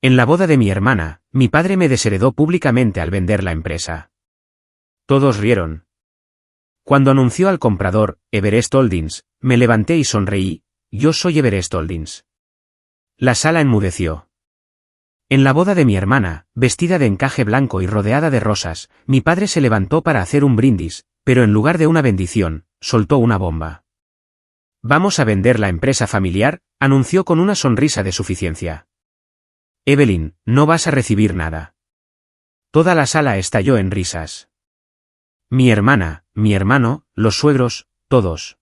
En la boda de mi hermana, mi padre me desheredó públicamente al vender la empresa. Todos rieron. Cuando anunció al comprador, Everest Holdings, me levanté y sonreí. Yo soy Everest Holdings. La sala enmudeció. En la boda de mi hermana, vestida de encaje blanco y rodeada de rosas, mi padre se levantó para hacer un brindis, pero en lugar de una bendición, soltó una bomba. Vamos a vender la empresa familiar, anunció con una sonrisa de suficiencia. Evelyn, no vas a recibir nada. Toda la sala estalló en risas. Mi hermana, mi hermano, los suegros, todos.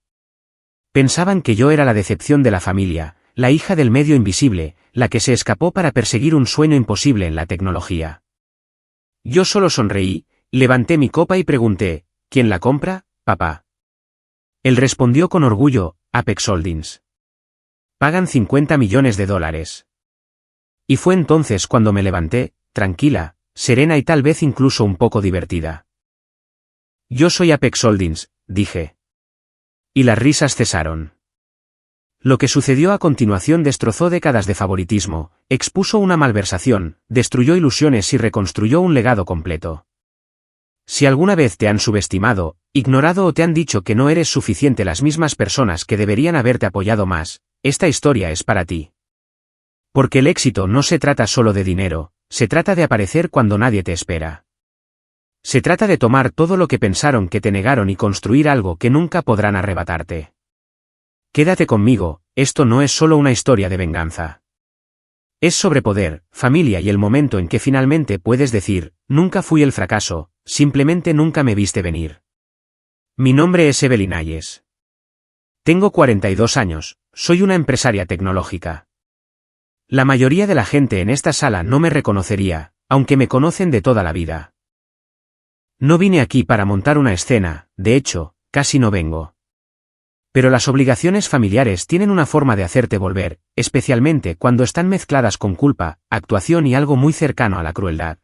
Pensaban que yo era la decepción de la familia, la hija del medio invisible, la que se escapó para perseguir un sueño imposible en la tecnología. Yo solo sonreí, levanté mi copa y pregunté, ¿quién la compra, papá? Él respondió con orgullo, Apex Holdings. Pagan $50 millones. Y fue entonces cuando me levanté, tranquila, serena y tal vez incluso un poco divertida. Yo soy Apex Holdings, dije. Y las risas cesaron. Lo que sucedió a continuación destrozó décadas de favoritismo, expuso una malversación, destruyó ilusiones y reconstruyó un legado completo. Si alguna vez te han subestimado, ignorado o te han dicho que no eres suficiente las mismas personas que deberían haberte apoyado más, esta historia es para ti. Porque el éxito no se trata solo de dinero, se trata de aparecer cuando nadie te espera. Se trata de tomar todo lo que pensaron que te negaron y construir algo que nunca podrán arrebatarte. Quédate conmigo, esto no es solo una historia de venganza. Es sobre poder, familia y el momento en que finalmente puedes decir, nunca fui el fracaso, simplemente nunca me viste venir. Mi nombre es Evelyn Hayes. Tengo 42 años, soy una empresaria tecnológica. La mayoría de la gente en esta sala no me reconocería, aunque me conocen de toda la vida. No vine aquí para montar una escena, de hecho, casi no vengo. Pero las obligaciones familiares tienen una forma de hacerte volver, especialmente cuando están mezcladas con culpa, actuación y algo muy cercano a la crueldad.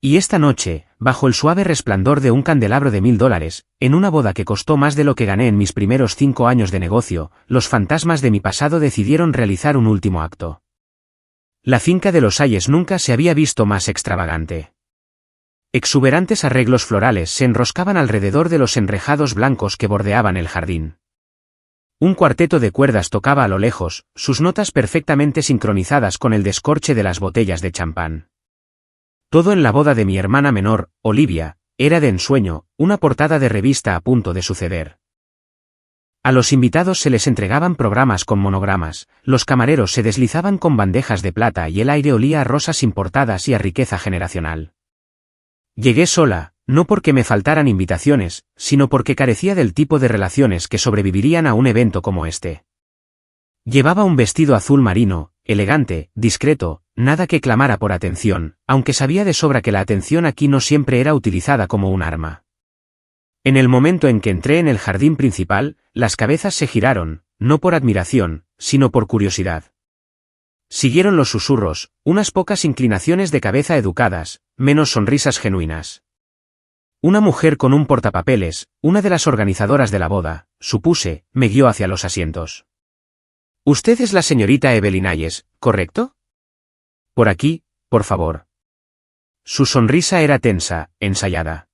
Y esta noche, bajo el suave resplandor de un candelabro de $1000, en una boda que costó más de lo que gané en mis primeros 5 años de negocio, los fantasmas de mi pasado decidieron realizar un último acto. La finca de los Hayes nunca se había visto más extravagante. Exuberantes arreglos florales se enroscaban alrededor de los enrejados blancos que bordeaban el jardín. Un cuarteto de cuerdas tocaba a lo lejos, sus notas perfectamente sincronizadas con el descorche de las botellas de champán. Todo en la boda de mi hermana menor, Olivia, era de ensueño, una portada de revista a punto de suceder. A los invitados se les entregaban programas con monogramas, los camareros se deslizaban con bandejas de plata y el aire olía a rosas importadas y a riqueza generacional. Llegué sola, no porque me faltaran invitaciones, sino porque carecía del tipo de relaciones que sobrevivirían a un evento como este. Llevaba un vestido azul marino, elegante, discreto, nada que clamara por atención, aunque sabía de sobra que la atención aquí no siempre era utilizada como un arma. En el momento en que entré en el jardín principal, las cabezas se giraron, no por admiración, sino por curiosidad. Siguieron los susurros, unas pocas inclinaciones de cabeza educadas, menos sonrisas genuinas. Una mujer con un portapapeles, una de las organizadoras de la boda, supuse, me guió hacia los asientos. Usted es la señorita Evelyn Hayes, ¿correcto? Por aquí, por favor. Su sonrisa era tensa, ensayada.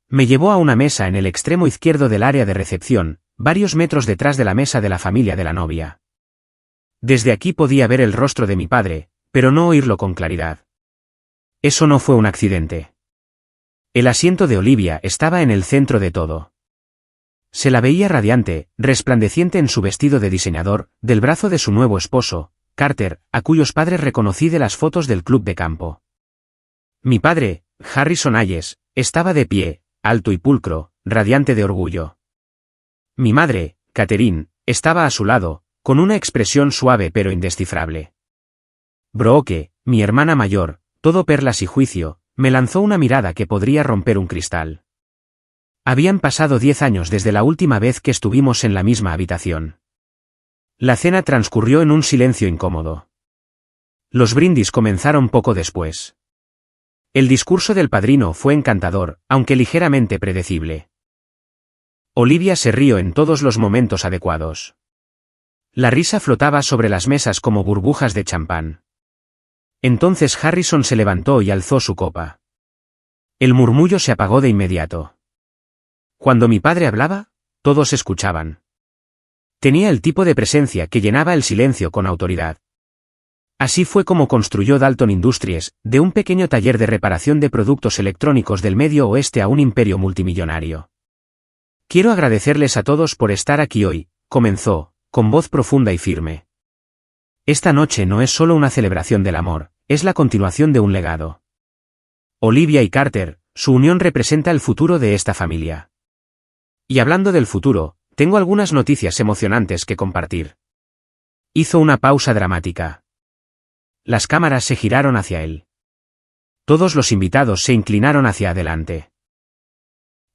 Me llevó a una mesa en el extremo izquierdo del área de recepción, varios metros detrás de la mesa de la familia de la novia. Desde aquí podía ver el rostro de mi padre, pero no oírlo con claridad. Eso no fue un accidente. El asiento de Olivia estaba en el centro de todo. Se la veía radiante, resplandeciente en su vestido de diseñador, del brazo de su nuevo esposo, Carter, a cuyos padres reconocí de las fotos del club de campo. Mi padre, Harrison Hayes, estaba de pie, alto y pulcro, radiante de orgullo. Mi madre, Catherine, estaba a su lado, con una expresión suave pero indescifrable. Brooke, mi hermana mayor, todo perlas y juicio, me lanzó una mirada que podría romper un cristal. Habían pasado 10 años desde la última vez que estuvimos en la misma habitación. La cena transcurrió en un silencio incómodo. Los brindis comenzaron poco después. El discurso del padrino fue encantador, aunque ligeramente predecible. Olivia se rió en todos los momentos adecuados. La risa flotaba sobre las mesas como burbujas de champán. Entonces Harrison se levantó y alzó su copa. El murmullo se apagó de inmediato. Cuando mi padre hablaba, todos escuchaban. Tenía el tipo de presencia que llenaba el silencio con autoridad. Así fue como construyó Dalton Industries, de un pequeño taller de reparación de productos electrónicos del Medio Oeste a un imperio multimillonario. Quiero agradecerles a todos por estar aquí hoy, comenzó, con voz profunda y firme. Esta noche no es solo una celebración del amor, es la continuación de un legado. Olivia y Carter, su unión representa el futuro de esta familia. Y hablando del futuro, tengo algunas noticias emocionantes que compartir. Hizo una pausa dramática. Las cámaras se giraron hacia él. Todos los invitados se inclinaron hacia adelante.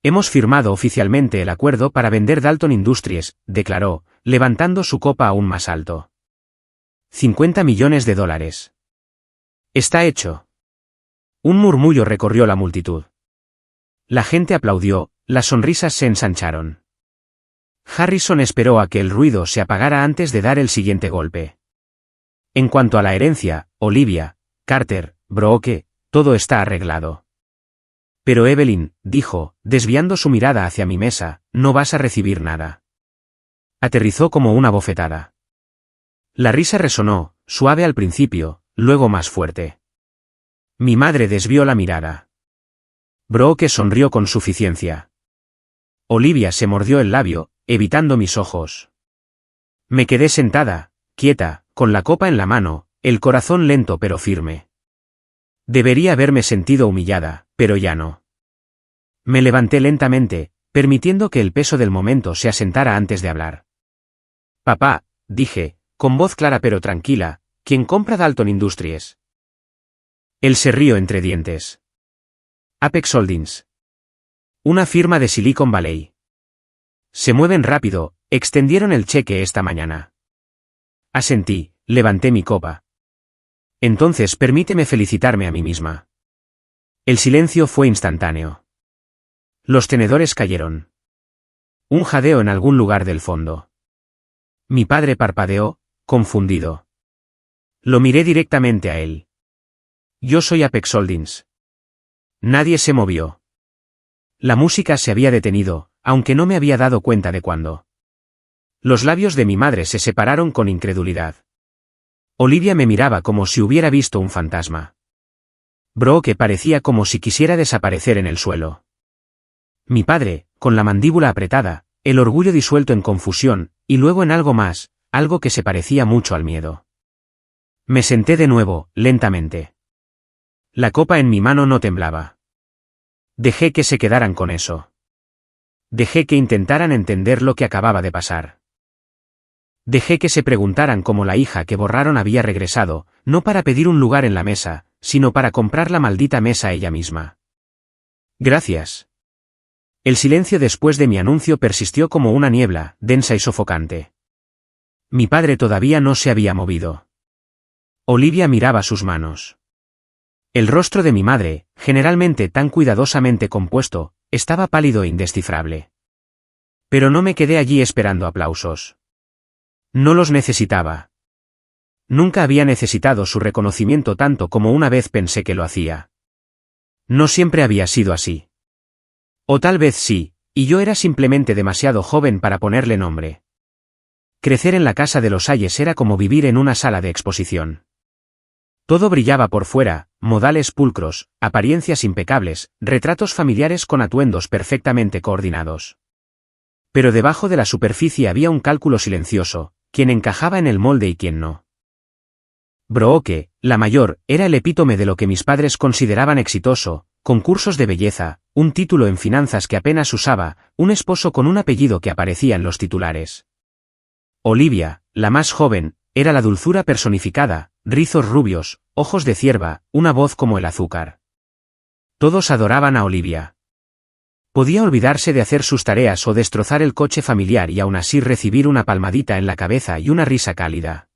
Hemos firmado oficialmente el acuerdo para vender Dalton Industries, declaró, levantando su copa aún más alto. $50 millones. Está hecho. Un murmullo recorrió la multitud. La gente aplaudió, las sonrisas se ensancharon. Harrison esperó a que el ruido se apagara antes de dar el siguiente golpe. En cuanto a la herencia, Olivia, Carter, Brooke, todo está arreglado. Pero Evelyn, dijo, desviando su mirada hacia mi mesa, no vas a recibir nada. Aterrizó como una bofetada. La risa resonó, suave al principio, luego más fuerte. Mi madre desvió la mirada. Brooke sonrió con suficiencia. Olivia se mordió el labio, evitando mis ojos. Me quedé sentada, quieta, con la copa en la mano, el corazón lento pero firme. Debería haberme sentido humillada, pero ya no. Me levanté lentamente, permitiendo que el peso del momento se asentara antes de hablar. Papá, dije, con voz clara pero tranquila, ¿quién compra Dalton Industries? Él se rió entre dientes. Apex Holdings. Una firma de Silicon Valley. Se mueven rápido, extendieron el cheque esta mañana. Asentí, levanté mi copa. Entonces permíteme felicitarme a mí misma. El silencio fue instantáneo. Los tenedores cayeron. Un jadeo en algún lugar del fondo. Mi padre parpadeó, confundido. Lo miré directamente a él. Yo soy Apex Holdings. Nadie se movió. La música se había detenido, aunque no me había dado cuenta de cuándo. Los labios de mi madre se separaron con incredulidad. Olivia me miraba como si hubiera visto un fantasma. Brooke parecía como si quisiera desaparecer en el suelo. Mi padre, con la mandíbula apretada, el orgullo disuelto en confusión, y luego en algo más, algo que se parecía mucho al miedo. Me senté de nuevo, lentamente. La copa en mi mano no temblaba. Dejé que se quedaran con eso. Dejé que intentaran entender lo que acababa de pasar. Dejé que se preguntaran cómo la hija que borraron había regresado, no para pedir un lugar en la mesa, sino para comprar la maldita mesa ella misma. Gracias. El silencio después de mi anuncio persistió como una niebla, densa y sofocante. Mi padre todavía no se había movido. Olivia miraba sus manos. El rostro de mi madre, generalmente tan cuidadosamente compuesto, estaba pálido e indescifrable. Pero no me quedé allí esperando aplausos. No los necesitaba. Nunca había necesitado su reconocimiento tanto como una vez pensé que lo hacía. No siempre había sido así. O tal vez sí, y yo era simplemente demasiado joven para ponerle nombre. Crecer en la casa de los Ayes era como vivir en una sala de exposición. Todo brillaba por fuera, modales pulcros, apariencias impecables, retratos familiares con atuendos perfectamente coordinados. Pero debajo de la superficie había un cálculo silencioso, quién encajaba en el molde y quién no. Brooke, la mayor, era el epítome de lo que mis padres consideraban exitoso, concursos de belleza, un título en finanzas que apenas usaba, un esposo con un apellido que aparecía en los titulares. Olivia, la más joven, era la dulzura personificada, rizos rubios, ojos de cierva, una voz como el azúcar. Todos adoraban a Olivia. Podía olvidarse de hacer sus tareas o destrozar el coche familiar y aún así recibir una palmadita en la cabeza y una risa cálida.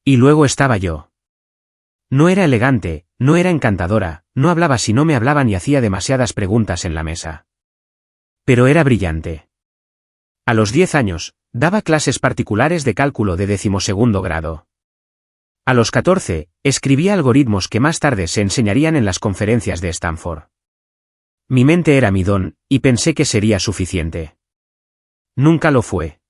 Y luego estaba yo. No era elegante, no era encantadora, no hablaba si no me hablaban y hacía demasiadas preguntas en la mesa. Pero era brillante. A los 10 años, daba clases particulares de cálculo de 12º grado. A los 14, escribía algoritmos que más tarde se enseñarían en las conferencias de Stanford. Mi mente era mi don, y pensé que sería suficiente. Nunca lo fue.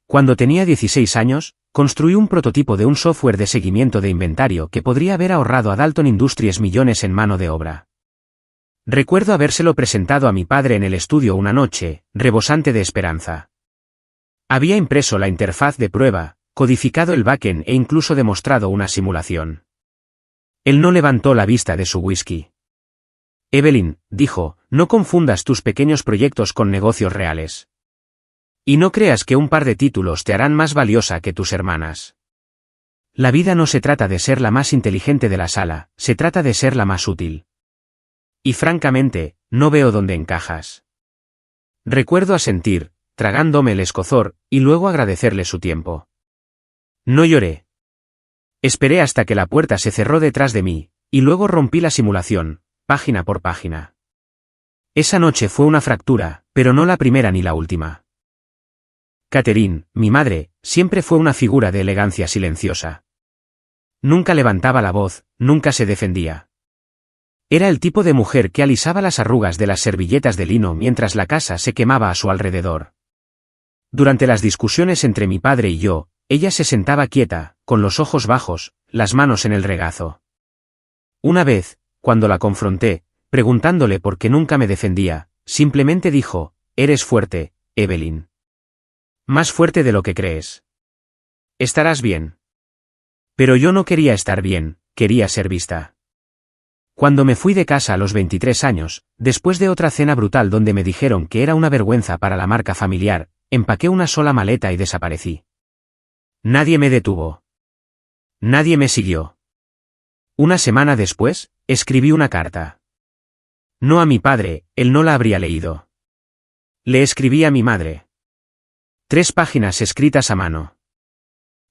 Cuando tenía 16 años, construí un prototipo de un software de seguimiento de inventario que podría haber ahorrado a Dalton Industries millones en mano de obra. Recuerdo habérselo presentado a mi padre en el estudio una noche, rebosante de esperanza. Había impreso la interfaz de prueba, codificado el backend e incluso demostrado una simulación. Él no levantó la vista de su whisky. Evelyn, dijo, no confundas tus pequeños proyectos con negocios reales. Y no creas que un par de títulos te harán más valiosa que tus hermanas. La vida no se trata de ser la más inteligente de la sala, se trata de ser la más útil. Y francamente, no veo dónde encajas. Recuerdo asentir, tragándome el escozor, y luego agradecerle su tiempo. No lloré. Esperé hasta que la puerta se cerró detrás de mí, y luego rompí la simulación, página por página. Esa noche fue una fractura, pero no la primera ni la última. Catherine, mi madre, siempre fue una figura de elegancia silenciosa. Nunca levantaba la voz, nunca se defendía. Era el tipo de mujer que alisaba las arrugas de las servilletas de lino mientras la casa se quemaba a su alrededor. Durante las discusiones entre mi padre y yo, ella se sentaba quieta, con los ojos bajos, las manos en el regazo. Una vez, cuando la confronté, preguntándole por qué nunca me defendía, simplemente dijo, «Eres fuerte, Evelyn. Más fuerte de lo que crees. Estarás bien». Pero yo no quería estar bien, quería ser vista. Cuando me fui de casa a los 23 años, después de otra cena brutal donde me dijeron que era una vergüenza para la marca familiar, empaqué una sola maleta y desaparecí. Nadie me detuvo. Nadie me siguió. Una semana después, escribí una carta. No a mi padre, él no la habría leído. Le escribí a mi madre. 3 páginas escritas a mano.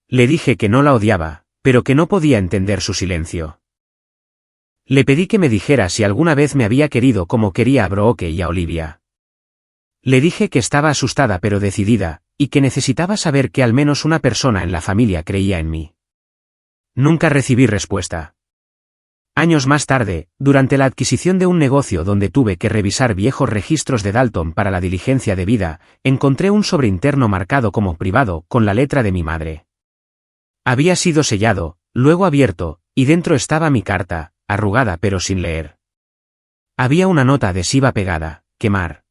Le dije que no la odiaba, pero que no podía entender su silencio. Le pedí que me dijera si alguna vez me había querido como quería a Brooke y a Olivia. Le dije que estaba asustada pero decidida, y que necesitaba saber que al menos una persona en la familia creía en mí. Nunca recibí respuesta. Años más tarde, durante la adquisición de un negocio donde tuve que revisar viejos registros de Dalton para la diligencia de vida, encontré un sobre interno marcado como privado con la letra de mi madre. Había sido sellado, luego abierto, y dentro estaba mi carta, arrugada pero sin leer. Había una nota adhesiva pegada, quemar.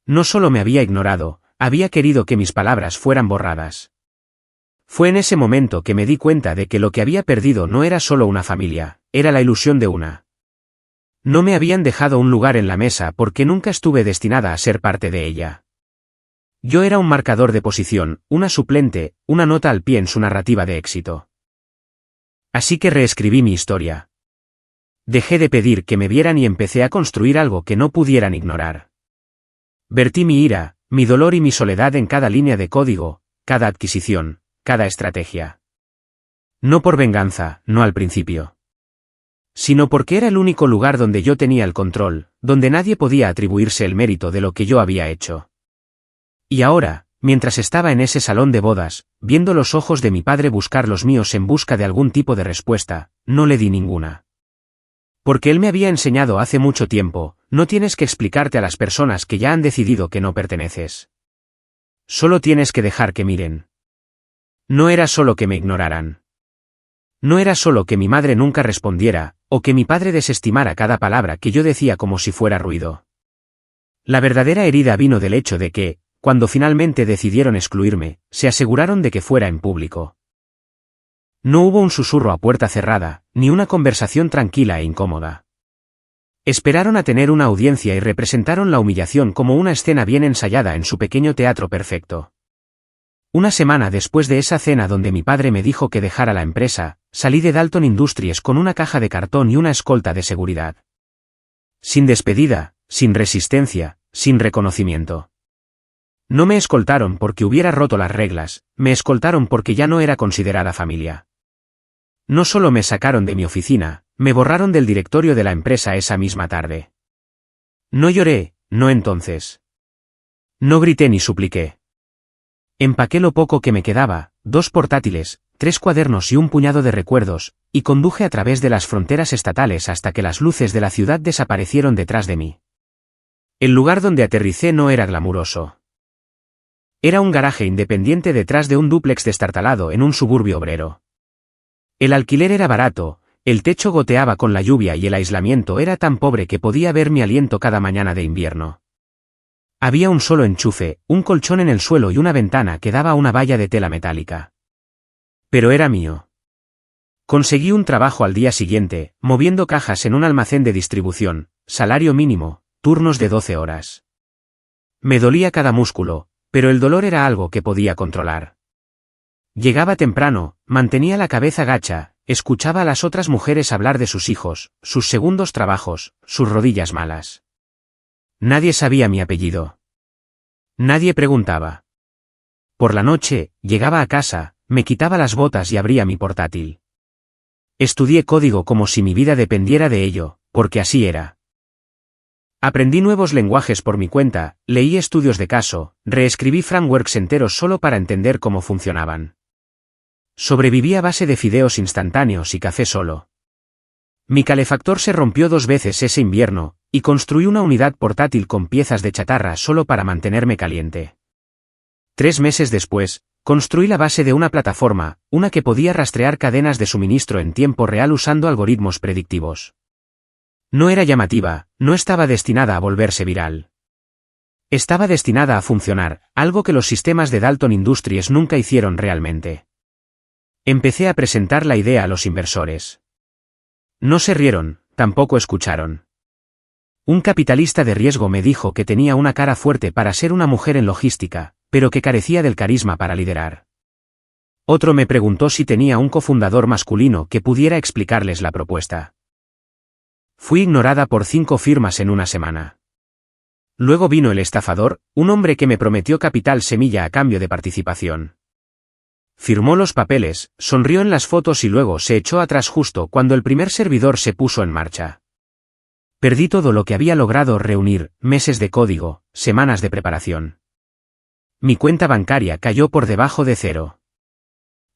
No solo me había ignorado, había querido que mis palabras fueran borradas. Fue en ese momento que me di cuenta de que lo que había perdido no era solo una familia, era la ilusión de una. No me habían dejado un lugar en la mesa porque nunca estuve destinada a ser parte de ella. Yo era un marcador de posición, una suplente, una nota al pie en su narrativa de éxito. Así que reescribí mi historia. Dejé de pedir que me vieran y empecé a construir algo que no pudieran ignorar. Vertí mi ira, mi dolor y mi soledad en cada línea de código, cada adquisición, cada estrategia. No por venganza, no al principio. Sino porque era el único lugar donde yo tenía el control, donde nadie podía atribuirse el mérito de lo que yo había hecho. Y ahora, mientras estaba en ese salón de bodas, viendo los ojos de mi padre buscar los míos en busca de algún tipo de respuesta, no le di ninguna. Porque él me había enseñado hace mucho tiempo, no tienes que explicarte a las personas que ya han decidido que no perteneces. Solo tienes que dejar que miren. No era solo que me ignoraran. No era solo que mi madre nunca respondiera, o que mi padre desestimara cada palabra que yo decía como si fuera ruido. La verdadera herida vino del hecho de que, cuando finalmente decidieron excluirme, se aseguraron de que fuera en público. No hubo un susurro a puerta cerrada, ni una conversación tranquila e incómoda. Esperaron a tener una audiencia y representaron la humillación como una escena bien ensayada en su pequeño teatro perfecto. Una semana después de esa cena donde mi padre me dijo que dejara la empresa, salí de Dalton Industries con una caja de cartón y una escolta de seguridad. Sin despedida, sin resistencia, sin reconocimiento. No me escoltaron porque hubiera roto las reglas, me escoltaron porque ya no era considerada familia. No solo me sacaron de mi oficina, me borraron del directorio de la empresa esa misma tarde. No lloré, no entonces. No grité ni supliqué. Empaqué lo poco que me quedaba, 2 portátiles, 3 cuadernos y un puñado de recuerdos, y conduje a través de las fronteras estatales hasta que las luces de la ciudad desaparecieron detrás de mí. El lugar donde aterricé no era glamuroso. Era un garaje independiente detrás de un dúplex destartalado en un suburbio obrero. El alquiler era barato, el techo goteaba con la lluvia y el aislamiento era tan pobre que podía ver mi aliento cada mañana de invierno. Había un solo enchufe, un colchón en el suelo y una ventana que daba a una valla de tela metálica. Pero era mío. Conseguí un trabajo al día siguiente, moviendo cajas en un almacén de distribución, salario mínimo, turnos de 12 horas. Me dolía cada músculo, pero el dolor era algo que podía controlar. Llegaba temprano, mantenía la cabeza gacha, escuchaba a las otras mujeres hablar de sus hijos, sus segundos trabajos, sus rodillas malas. Nadie sabía mi apellido. Nadie preguntaba. Por la noche, llegaba a casa, me quitaba las botas y abría mi portátil. Estudié código como si mi vida dependiera de ello, porque así era. Aprendí nuevos lenguajes por mi cuenta, leí estudios de caso, reescribí frameworks enteros solo para entender cómo funcionaban. Sobreviví a base de fideos instantáneos y café solo. Mi calefactor se rompió 2 veces ese invierno, y construí una unidad portátil con piezas de chatarra solo para mantenerme caliente. 3 meses después, construí la base de una plataforma, una que podía rastrear cadenas de suministro en tiempo real usando algoritmos predictivos. No era llamativa, no estaba destinada a volverse viral. Estaba destinada a funcionar, algo que los sistemas de Dalton Industries nunca hicieron realmente. Empecé a presentar la idea a los inversores. No se rieron, tampoco escucharon. Un capitalista de riesgo me dijo que tenía una cara fuerte para ser una mujer en logística, pero que carecía del carisma para liderar. Otro me preguntó si tenía un cofundador masculino que pudiera explicarles la propuesta. Fui ignorada por 5 firmas en una semana. Luego vino el estafador, un hombre que me prometió capital semilla a cambio de participación. Firmó los papeles, sonrió en las fotos y luego se echó atrás justo cuando el primer servidor se puso en marcha. Perdí todo lo que había logrado reunir, meses de código, semanas de preparación. Mi cuenta bancaria cayó por debajo de 0.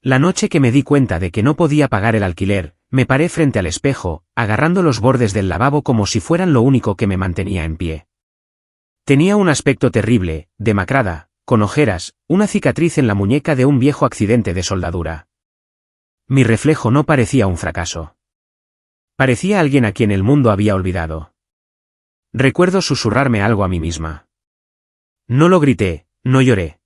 La noche que me di cuenta de que no podía pagar el alquiler, me paré frente al espejo, agarrando los bordes del lavabo como si fueran lo único que me mantenía en pie. Tenía un aspecto terrible, demacrada, con ojeras, una cicatriz en la muñeca de un viejo accidente de soldadura. Mi reflejo no parecía un fracaso. Parecía alguien a quien el mundo había olvidado. Recuerdo susurrarme algo a mí misma. No lo grité, no lloré.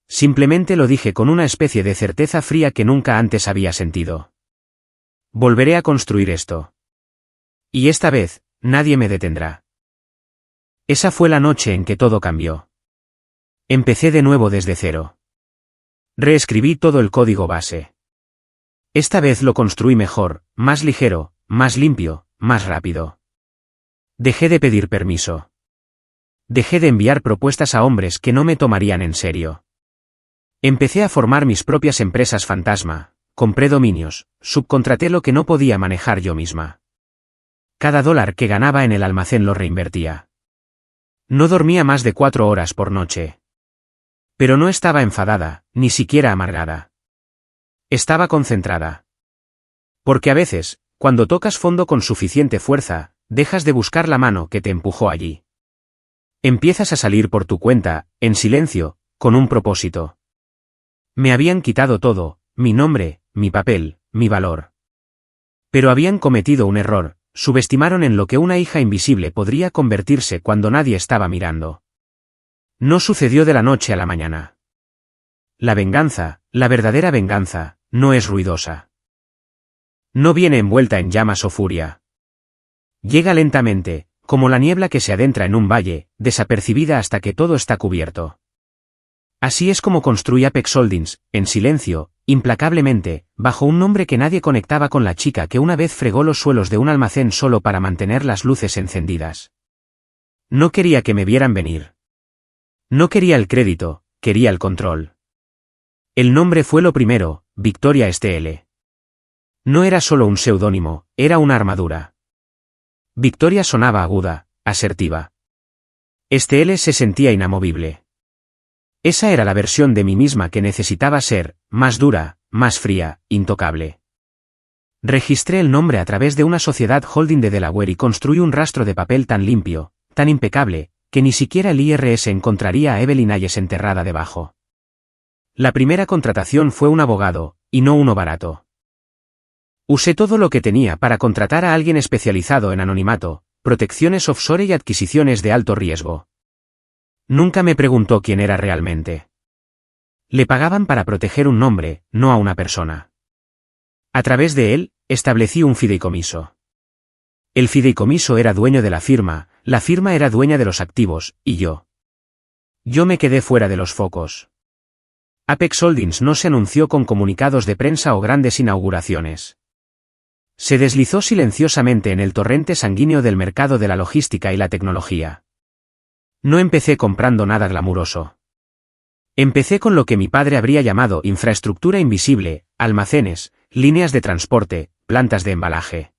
Simplemente lo dije con una especie de certeza fría que nunca antes había sentido. Volveré a construir esto. Y esta vez, nadie me detendrá. Esa fue la noche en que todo cambió. Empecé de nuevo desde 0. Reescribí todo el código base. Esta vez lo construí mejor, más ligero, más limpio, más rápido. Dejé de pedir permiso. Dejé de enviar propuestas a hombres que no me tomarían en serio. Empecé a formar mis propias empresas fantasma, compré dominios, subcontraté lo que no podía manejar yo misma. Cada dólar que ganaba en el almacén lo reinvertía. No dormía más de 4 horas por noche. Pero no estaba enfadada, ni siquiera amargada. Estaba concentrada. Porque a veces, cuando tocas fondo con suficiente fuerza, dejas de buscar la mano que te empujó allí. Empiezas a salir por tu cuenta, en silencio, con un propósito. Me habían quitado todo, mi nombre, mi papel, mi valor. Pero habían cometido un error, subestimaron en lo que una hija invisible podría convertirse cuando nadie estaba mirando. No sucedió de la noche a la mañana. La venganza, la verdadera venganza, no es ruidosa. No viene envuelta en llamas o furia. Llega lentamente, como la niebla que se adentra en un valle, desapercibida hasta que todo está cubierto. Así es como construí Apex Holdings, en silencio, implacablemente, bajo un nombre que nadie conectaba con la chica que una vez fregó los suelos de un almacén solo para mantener las luces encendidas. No quería que me vieran venir. No quería el crédito, quería el control. El nombre fue lo primero, Victoria STL. No era solo un seudónimo, era una armadura. Victoria sonaba aguda, asertiva. STL se sentía inamovible. Esa era la versión de mí misma que necesitaba ser, más dura, más fría, intocable. Registré el nombre a través de una sociedad holding de Delaware y construí un rastro de papel tan limpio, tan impecable, que ni siquiera el IRS encontraría a Evelyn Hayes enterrada debajo. La primera contratación fue un abogado, y no uno barato. Usé todo lo que tenía para contratar a alguien especializado en anonimato, protecciones offshore y adquisiciones de alto riesgo. Nunca me preguntó quién era realmente. Le pagaban para proteger un nombre, no a una persona. A través de él, establecí un fideicomiso. El fideicomiso era dueño de la firma era dueña de los activos, y yo. Yo me quedé fuera de los focos. Apex Holdings no se anunció con comunicados de prensa o grandes inauguraciones. Se deslizó silenciosamente en el torrente sanguíneo del mercado de la logística y la tecnología. No empecé comprando nada glamuroso. Empecé con lo que mi padre habría llamado infraestructura invisible, almacenes, líneas de transporte, plantas de embalaje.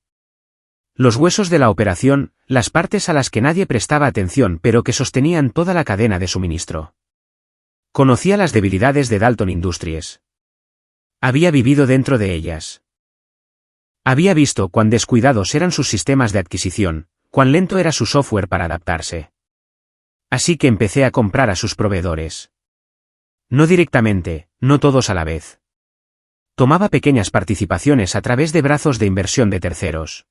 Los huesos de la operación, las partes a las que nadie prestaba atención pero que sostenían toda la cadena de suministro. Conocía las debilidades de Dalton Industries. Había vivido dentro de ellas. Había visto cuán descuidados eran sus sistemas de adquisición, cuán lento era su software para adaptarse. Así que empecé a comprar a sus proveedores. No directamente, no todos a la vez. Tomaba pequeñas participaciones a través de brazos de inversión de terceros.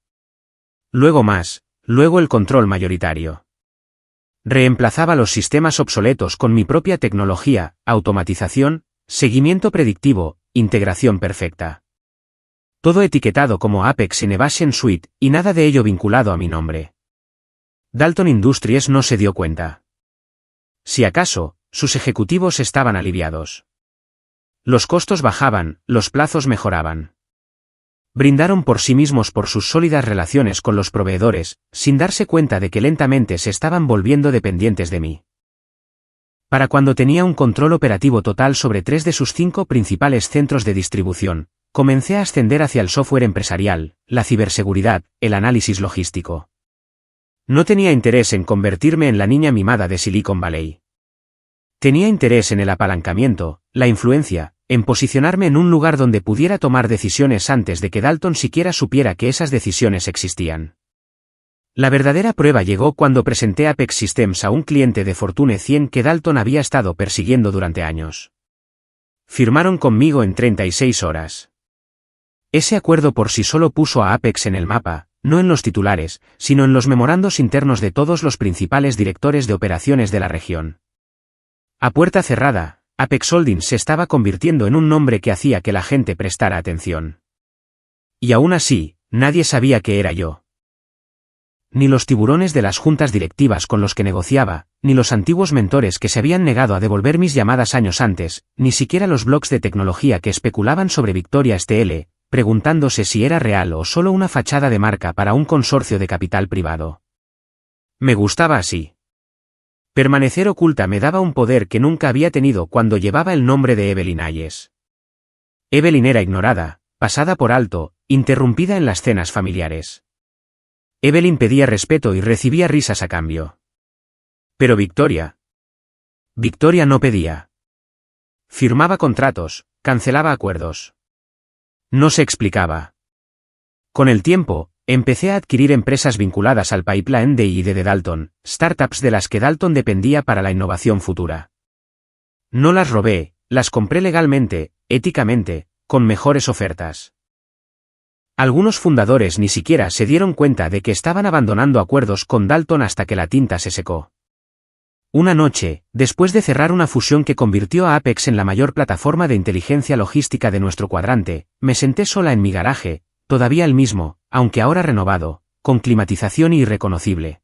Luego más, luego el control mayoritario. Reemplazaba los sistemas obsoletos con mi propia tecnología, automatización, seguimiento predictivo, integración perfecta. Todo etiquetado como Apex Innovation Suite, y nada de ello vinculado a mi nombre. Dalton Industries no se dio cuenta. Si acaso, sus ejecutivos estaban aliviados. Los costos bajaban, los plazos mejoraban. Brindaron por sí mismos por sus sólidas relaciones con los proveedores, sin darse cuenta de que lentamente se estaban volviendo dependientes de mí. Para cuando tenía un control operativo total sobre 3 de sus 5 principales centros de distribución, comencé a ascender hacia el software empresarial, la ciberseguridad, el análisis logístico. No tenía interés en convertirme en la niña mimada de Silicon Valley. Tenía interés en el apalancamiento, la influencia, en posicionarme en un lugar donde pudiera tomar decisiones antes de que Dalton siquiera supiera que esas decisiones existían. La verdadera prueba llegó cuando presenté Apex Systems a un cliente de Fortune 100 que Dalton había estado persiguiendo durante años. Firmaron conmigo en 36 horas. Ese acuerdo por sí solo puso a Apex en el mapa, no en los titulares, sino en los memorandos internos de todos los principales directores de operaciones de la región. A puerta cerrada, Apex Holdings se estaba convirtiendo en un nombre que hacía que la gente prestara atención. Y aún así, nadie sabía que era yo. Ni los tiburones de las juntas directivas con los que negociaba, ni los antiguos mentores que se habían negado a devolver mis llamadas años antes, ni siquiera los blogs de tecnología que especulaban sobre Victoria STL, preguntándose si era real o solo una fachada de marca para un consorcio de capital privado. Me gustaba así. Permanecer oculta me daba un poder que nunca había tenido cuando llevaba el nombre de Evelyn Hayes. Evelyn era ignorada, pasada por alto, interrumpida en las cenas familiares. Evelyn pedía respeto y recibía risas a cambio. Pero Victoria no pedía. Firmaba contratos, cancelaba acuerdos. No se explicaba. Con el tiempo, empecé a adquirir empresas vinculadas al pipeline de I+D de Dalton, startups de las que Dalton dependía para la innovación futura. No las robé, las compré legalmente, éticamente, con mejores ofertas. Algunos fundadores ni siquiera se dieron cuenta de que estaban abandonando acuerdos con Dalton hasta que la tinta se secó. Una noche, después de cerrar una fusión que convirtió a Apex en la mayor plataforma de inteligencia logística de nuestro cuadrante, me senté sola en mi garaje, todavía el mismo, aunque ahora renovado, con climatización irreconocible.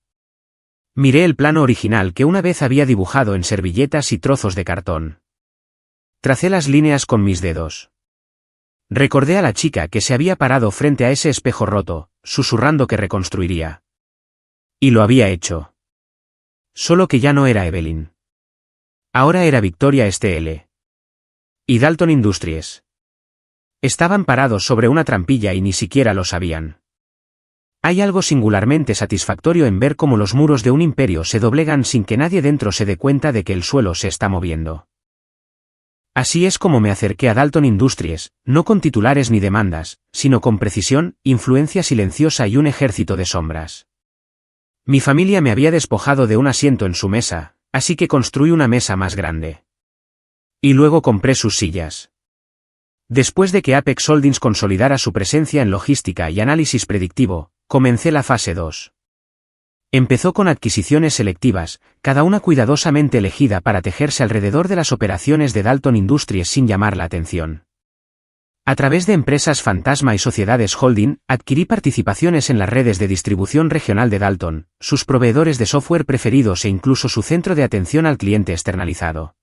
Miré el plano original que una vez había dibujado en servilletas y trozos de cartón. Tracé las líneas con mis dedos. Recordé a la chica que se había parado frente a ese espejo roto, susurrando que reconstruiría. Y lo había hecho. Solo que ya no era Evelyn. Ahora era Victoria STL. Y Dalton Industries. Estaban parados sobre una trampilla y ni siquiera lo sabían. Hay algo singularmente satisfactorio en ver cómo los muros de un imperio se doblegan sin que nadie dentro se dé cuenta de que el suelo se está moviendo. Así es como me acerqué a Dalton Industries, no con titulares ni demandas, sino con precisión, influencia silenciosa y un ejército de sombras. Mi familia me había despojado de un asiento en su mesa, así que construí una mesa más grande. Y luego compré sus sillas. Después de que Apex Holdings consolidara su presencia en logística y análisis predictivo, comencé la fase 2. Empezó con adquisiciones selectivas, cada una cuidadosamente elegida para tejerse alrededor de las operaciones de Dalton Industries sin llamar la atención. A través de empresas fantasma y sociedades holding, adquirí participaciones en las redes de distribución regional de Dalton, sus proveedores de software preferidos e incluso su centro de atención al cliente externalizado.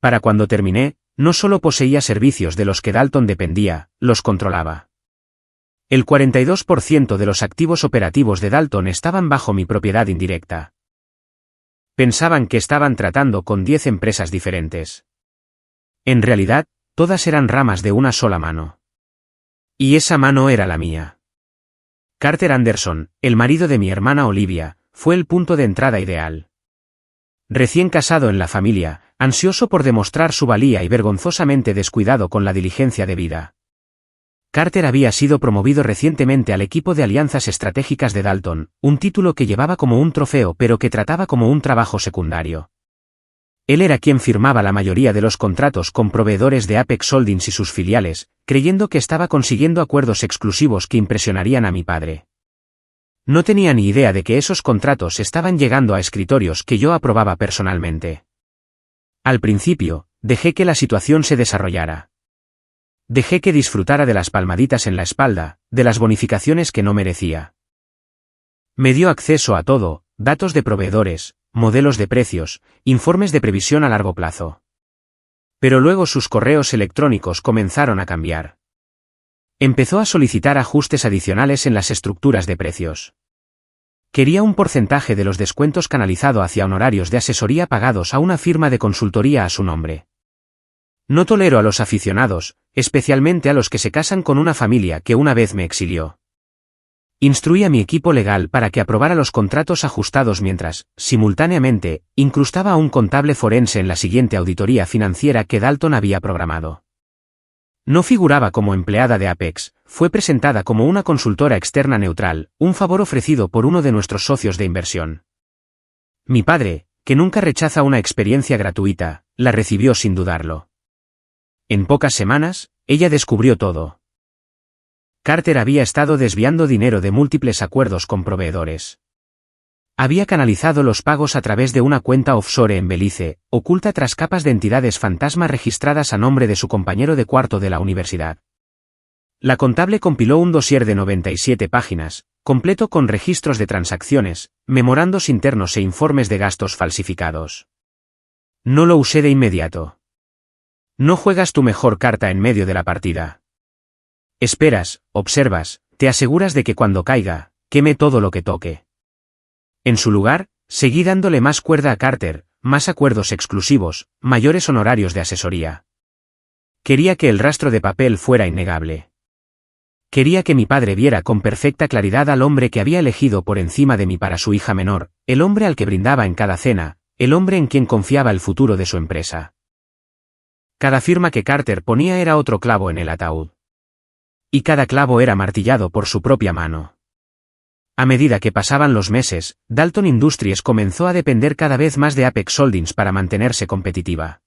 Para cuando terminé, no solo poseía servicios de los que Dalton dependía, los controlaba. El 42% de los activos operativos de Dalton estaban bajo mi propiedad indirecta. Pensaban que estaban tratando con 10 empresas diferentes. En realidad, todas eran ramas de una sola mano. Y esa mano era la mía. Carter Anderson, el marido de mi hermana Olivia, fue el punto de entrada ideal. Recién casado en la familia, ansioso por demostrar su valía y vergonzosamente descuidado con la diligencia debida. Carter había sido promovido recientemente al equipo de alianzas estratégicas de Dalton, un título que llevaba como un trofeo pero que trataba como un trabajo secundario. Él era quien firmaba la mayoría de los contratos con proveedores de Apex Holdings y sus filiales, creyendo que estaba consiguiendo acuerdos exclusivos que impresionarían a mi padre. No tenía ni idea de que esos contratos estaban llegando a escritorios que yo aprobaba personalmente. Al principio, dejé que la situación se desarrollara. Dejé que disfrutara de las palmaditas en la espalda, de las bonificaciones que no merecía. Me dio acceso a todo, datos de proveedores, modelos de precios, informes de previsión a largo plazo. Pero luego sus correos electrónicos comenzaron a cambiar. Empezó a solicitar ajustes adicionales en las estructuras de precios. Quería un porcentaje de los descuentos canalizado hacia honorarios de asesoría pagados a una firma de consultoría a su nombre. No tolero a los aficionados, especialmente a los que se casan con una familia que una vez me exilió. Instruí a mi equipo legal para que aprobara los contratos ajustados mientras, simultáneamente, incrustaba a un contable forense en la siguiente auditoría financiera que Dalton había programado. No figuraba como empleada de Apex, fue presentada como una consultora externa neutral, un favor ofrecido por uno de nuestros socios de inversión. Mi padre, que nunca rechaza una experiencia gratuita, la recibió sin dudarlo. En pocas semanas, ella descubrió todo. Carter había estado desviando dinero de múltiples acuerdos con proveedores. Había canalizado los pagos a través de una cuenta offshore en Belice, oculta tras capas de entidades fantasma registradas a nombre de su compañero de cuarto de la universidad. La contable compiló un dossier de 97 páginas, completo con registros de transacciones, memorandos internos e informes de gastos falsificados. No lo usé de inmediato. No juegas tu mejor carta en medio de la partida. Esperas, observas, te aseguras de que cuando caiga, queme todo lo que toque. En su lugar, seguí dándole más cuerda a Carter, más acuerdos exclusivos, mayores honorarios de asesoría. Quería que el rastro de papel fuera innegable. Quería que mi padre viera con perfecta claridad al hombre que había elegido por encima de mí para su hija menor, el hombre al que brindaba en cada cena, el hombre en quien confiaba el futuro de su empresa. Cada firma que Carter ponía era otro clavo en el ataúd. Y cada clavo era martillado por su propia mano. A medida que pasaban los meses, Dalton Industries comenzó a depender cada vez más de Apex Holdings para mantenerse competitiva.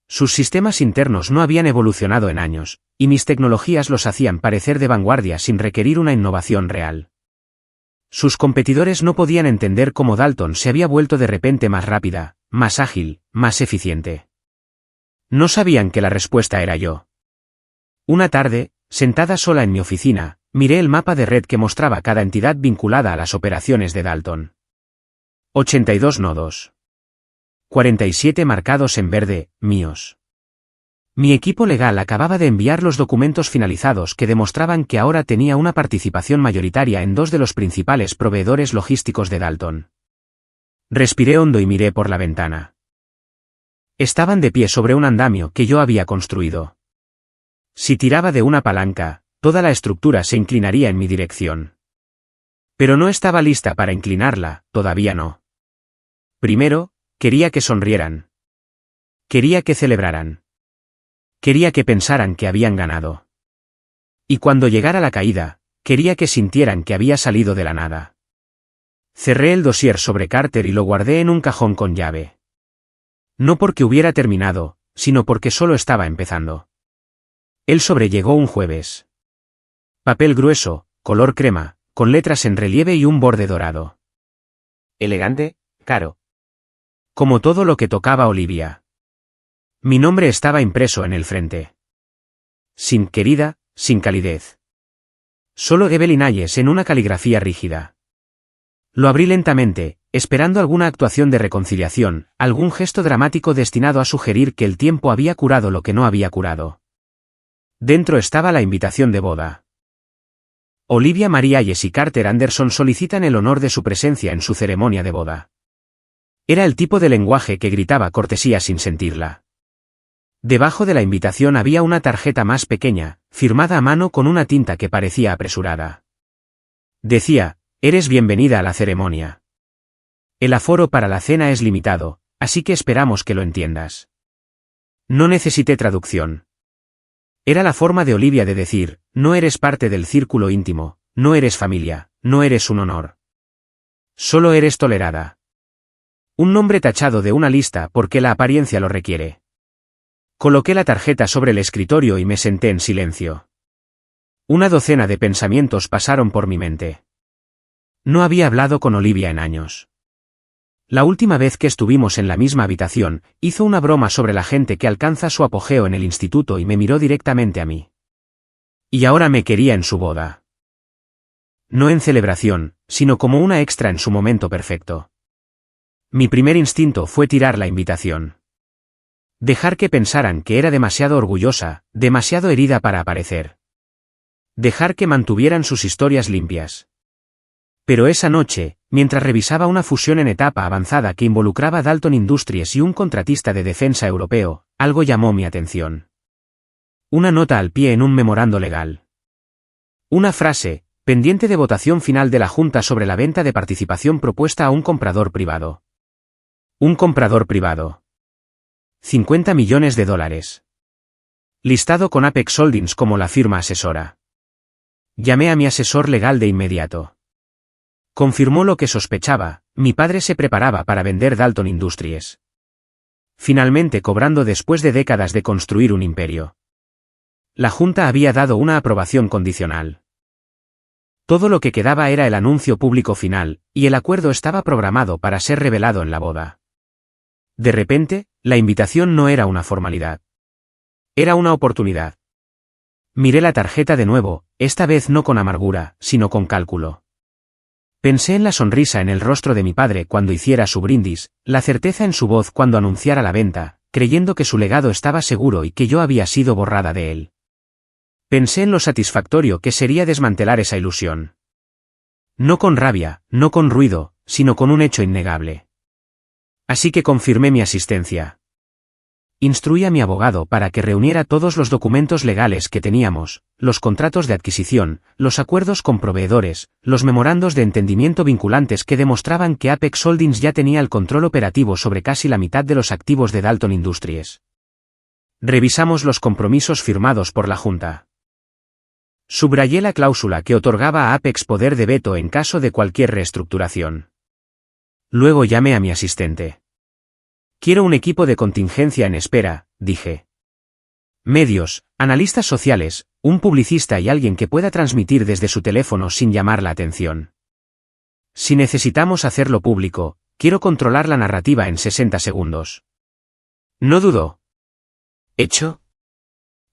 Sus sistemas internos no habían evolucionado en años, y mis tecnologías los hacían parecer de vanguardia sin requerir una innovación real. Sus competidores no podían entender cómo Dalton se había vuelto de repente más rápida, más ágil, más eficiente. No sabían que la respuesta era yo. Una tarde, sentada sola en mi oficina, miré el mapa de red que mostraba cada entidad vinculada a las operaciones de Dalton. 82 nodos. 47 marcados en verde, míos. Mi equipo legal acababa de enviar los documentos finalizados que demostraban que ahora tenía una participación mayoritaria en dos de los principales proveedores logísticos de Dalton. Respiré hondo y miré por la ventana. Estaban de pie sobre un andamio que yo había construido. Si tiraba de una palanca, toda la estructura se inclinaría en mi dirección. Pero no estaba lista para inclinarla, todavía no. Primero, quería que sonrieran. Quería que celebraran. Quería que pensaran que habían ganado. Y cuando llegara la caída, quería que sintieran que había salido de la nada. Cerré el dossier sobre Carter y lo guardé en un cajón con llave. No porque hubiera terminado, sino porque solo estaba empezando. El sobre llegó un jueves. Papel grueso, color crema, con letras en relieve y un borde dorado. Elegante, caro. Como todo lo que tocaba Olivia. Mi nombre estaba impreso en el frente. Sin querida, sin calidez. Solo Evelyn Hayes en una caligrafía rígida. Lo abrí lentamente, esperando alguna actuación de reconciliación, algún gesto dramático destinado a sugerir que el tiempo había curado lo que no había curado. Dentro estaba la invitación de boda. Olivia Marie Hayes y Carter Anderson solicitan el honor de su presencia en su ceremonia de boda. Era el tipo de lenguaje que gritaba cortesía sin sentirla. Debajo de la invitación había una tarjeta más pequeña, firmada a mano con una tinta que parecía apresurada. Decía: eres bienvenida a la ceremonia. El aforo para la cena es limitado, así que esperamos que lo entiendas. No necesité traducción. Era la forma de Olivia de decir: no eres parte del círculo íntimo, no eres familia, no eres un honor. Solo eres tolerada. Un nombre tachado de una lista porque la apariencia lo requiere. Coloqué la tarjeta sobre el escritorio y me senté en silencio. Una docena de pensamientos pasaron por mi mente. No había hablado con Olivia en años. La última vez que estuvimos en la misma habitación, hizo una broma sobre la gente que alcanza su apogeo en el instituto y me miró directamente a mí. Y ahora me quería en su boda. No en celebración, sino como una extra en su momento perfecto. Mi primer instinto fue tirar la invitación. Dejar que pensaran que era demasiado orgullosa, demasiado herida para aparecer. Dejar que mantuvieran sus historias limpias. Pero esa noche, mientras revisaba una fusión en etapa avanzada que involucraba Dalton Industries y un contratista de defensa europeo, algo llamó mi atención. Una nota al pie en un memorando legal. Una frase, pendiente de votación final de la Junta sobre la venta de participación propuesta a un comprador privado. Un comprador privado. 50 millones de dólares. Listado con Apex Holdings como la firma asesora. Llamé a mi asesor legal de inmediato. Confirmó lo que sospechaba: mi padre se preparaba para vender Dalton Industries. Finalmente cobrando después de décadas de construir un imperio. La Junta había dado una aprobación condicional. Todo lo que quedaba era el anuncio público final, y el acuerdo estaba programado para ser revelado en la boda. De repente, la invitación no era una formalidad. Era una oportunidad. Miré la tarjeta de nuevo, esta vez no con amargura, sino con cálculo. Pensé en la sonrisa en el rostro de mi padre cuando hiciera su brindis, la certeza en su voz cuando anunciara la venta, creyendo que su legado estaba seguro y que yo había sido borrada de él. Pensé en lo satisfactorio que sería desmantelar esa ilusión. No con rabia, no con ruido, sino con un hecho innegable. Así que confirmé mi asistencia. Instruí a mi abogado para que reuniera todos los documentos legales que teníamos, los contratos de adquisición, los acuerdos con proveedores, los memorandos de entendimiento vinculantes que demostraban que Apex Holdings ya tenía el control operativo sobre casi la mitad de los activos de Dalton Industries. Revisamos los compromisos firmados por la Junta. Subrayé la cláusula que otorgaba a Apex poder de veto en caso de cualquier reestructuración. Luego llamé a mi asistente. Quiero un equipo de contingencia en espera, dije. Medios, analistas sociales, un publicista y alguien que pueda transmitir desde su teléfono sin llamar la atención. Si necesitamos hacerlo público, quiero controlar la narrativa en 60 segundos. No dudó. ¿Hecho?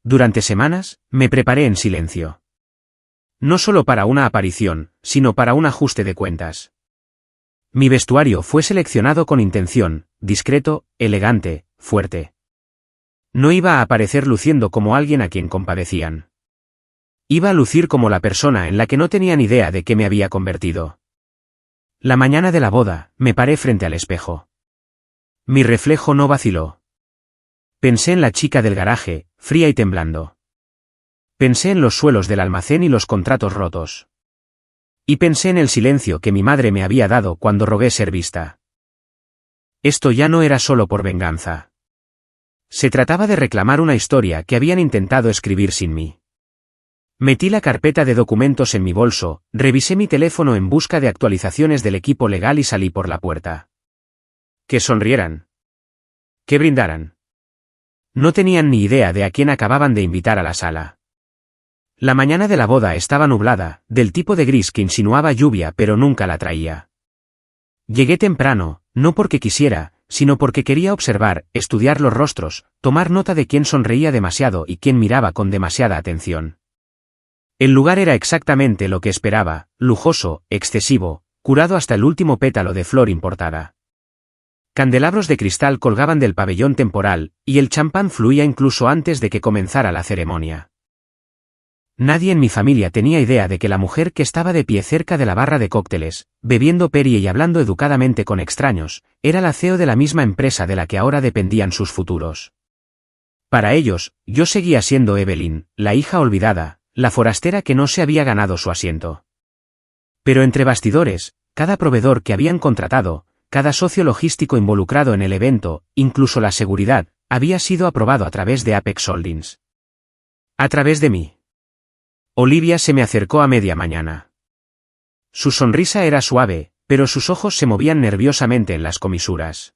Durante semanas, me preparé en silencio. No solo para una aparición, sino para un ajuste de cuentas. Mi vestuario fue seleccionado con intención, discreto, elegante, fuerte. No iba a aparecer luciendo como alguien a quien compadecían. Iba a lucir como la persona en la que no tenían idea de qué me había convertido. La mañana de la boda, me paré frente al espejo. Mi reflejo no vaciló. Pensé en la chica del garaje, fría y temblando. Pensé en los suelos del almacén y los contratos rotos. Y pensé en el silencio que mi madre me había dado cuando rogué ser vista. Esto ya no era solo por venganza. Se trataba de reclamar una historia que habían intentado escribir sin mí. Metí la carpeta de documentos en mi bolso, revisé mi teléfono en busca de actualizaciones del equipo legal y salí por la puerta. Que sonrieran. Que brindaran. No tenían ni idea de a quién acababan de invitar a la sala. La mañana de la boda estaba nublada, del tipo de gris que insinuaba lluvia pero nunca la traía. Llegué temprano, no porque quisiera, sino porque quería observar, estudiar los rostros, tomar nota de quién sonreía demasiado y quién miraba con demasiada atención. El lugar era exactamente lo que esperaba, lujoso, excesivo, curado hasta el último pétalo de flor importada. Candelabros de cristal colgaban del pabellón temporal, y el champán fluía incluso antes de que comenzara la ceremonia. Nadie en mi familia tenía idea de que la mujer que estaba de pie cerca de la barra de cócteles, bebiendo Perrier y hablando educadamente con extraños, era la CEO de la misma empresa de la que ahora dependían sus futuros. Para ellos, yo seguía siendo Evelyn, la hija olvidada, la forastera que no se había ganado su asiento. Pero entre bastidores, cada proveedor que habían contratado, cada socio logístico involucrado en el evento, incluso la seguridad, había sido aprobado a través de Apex Holdings. A través de mí. Olivia se me acercó a media mañana. Su sonrisa era suave, pero sus ojos se movían nerviosamente en las comisuras.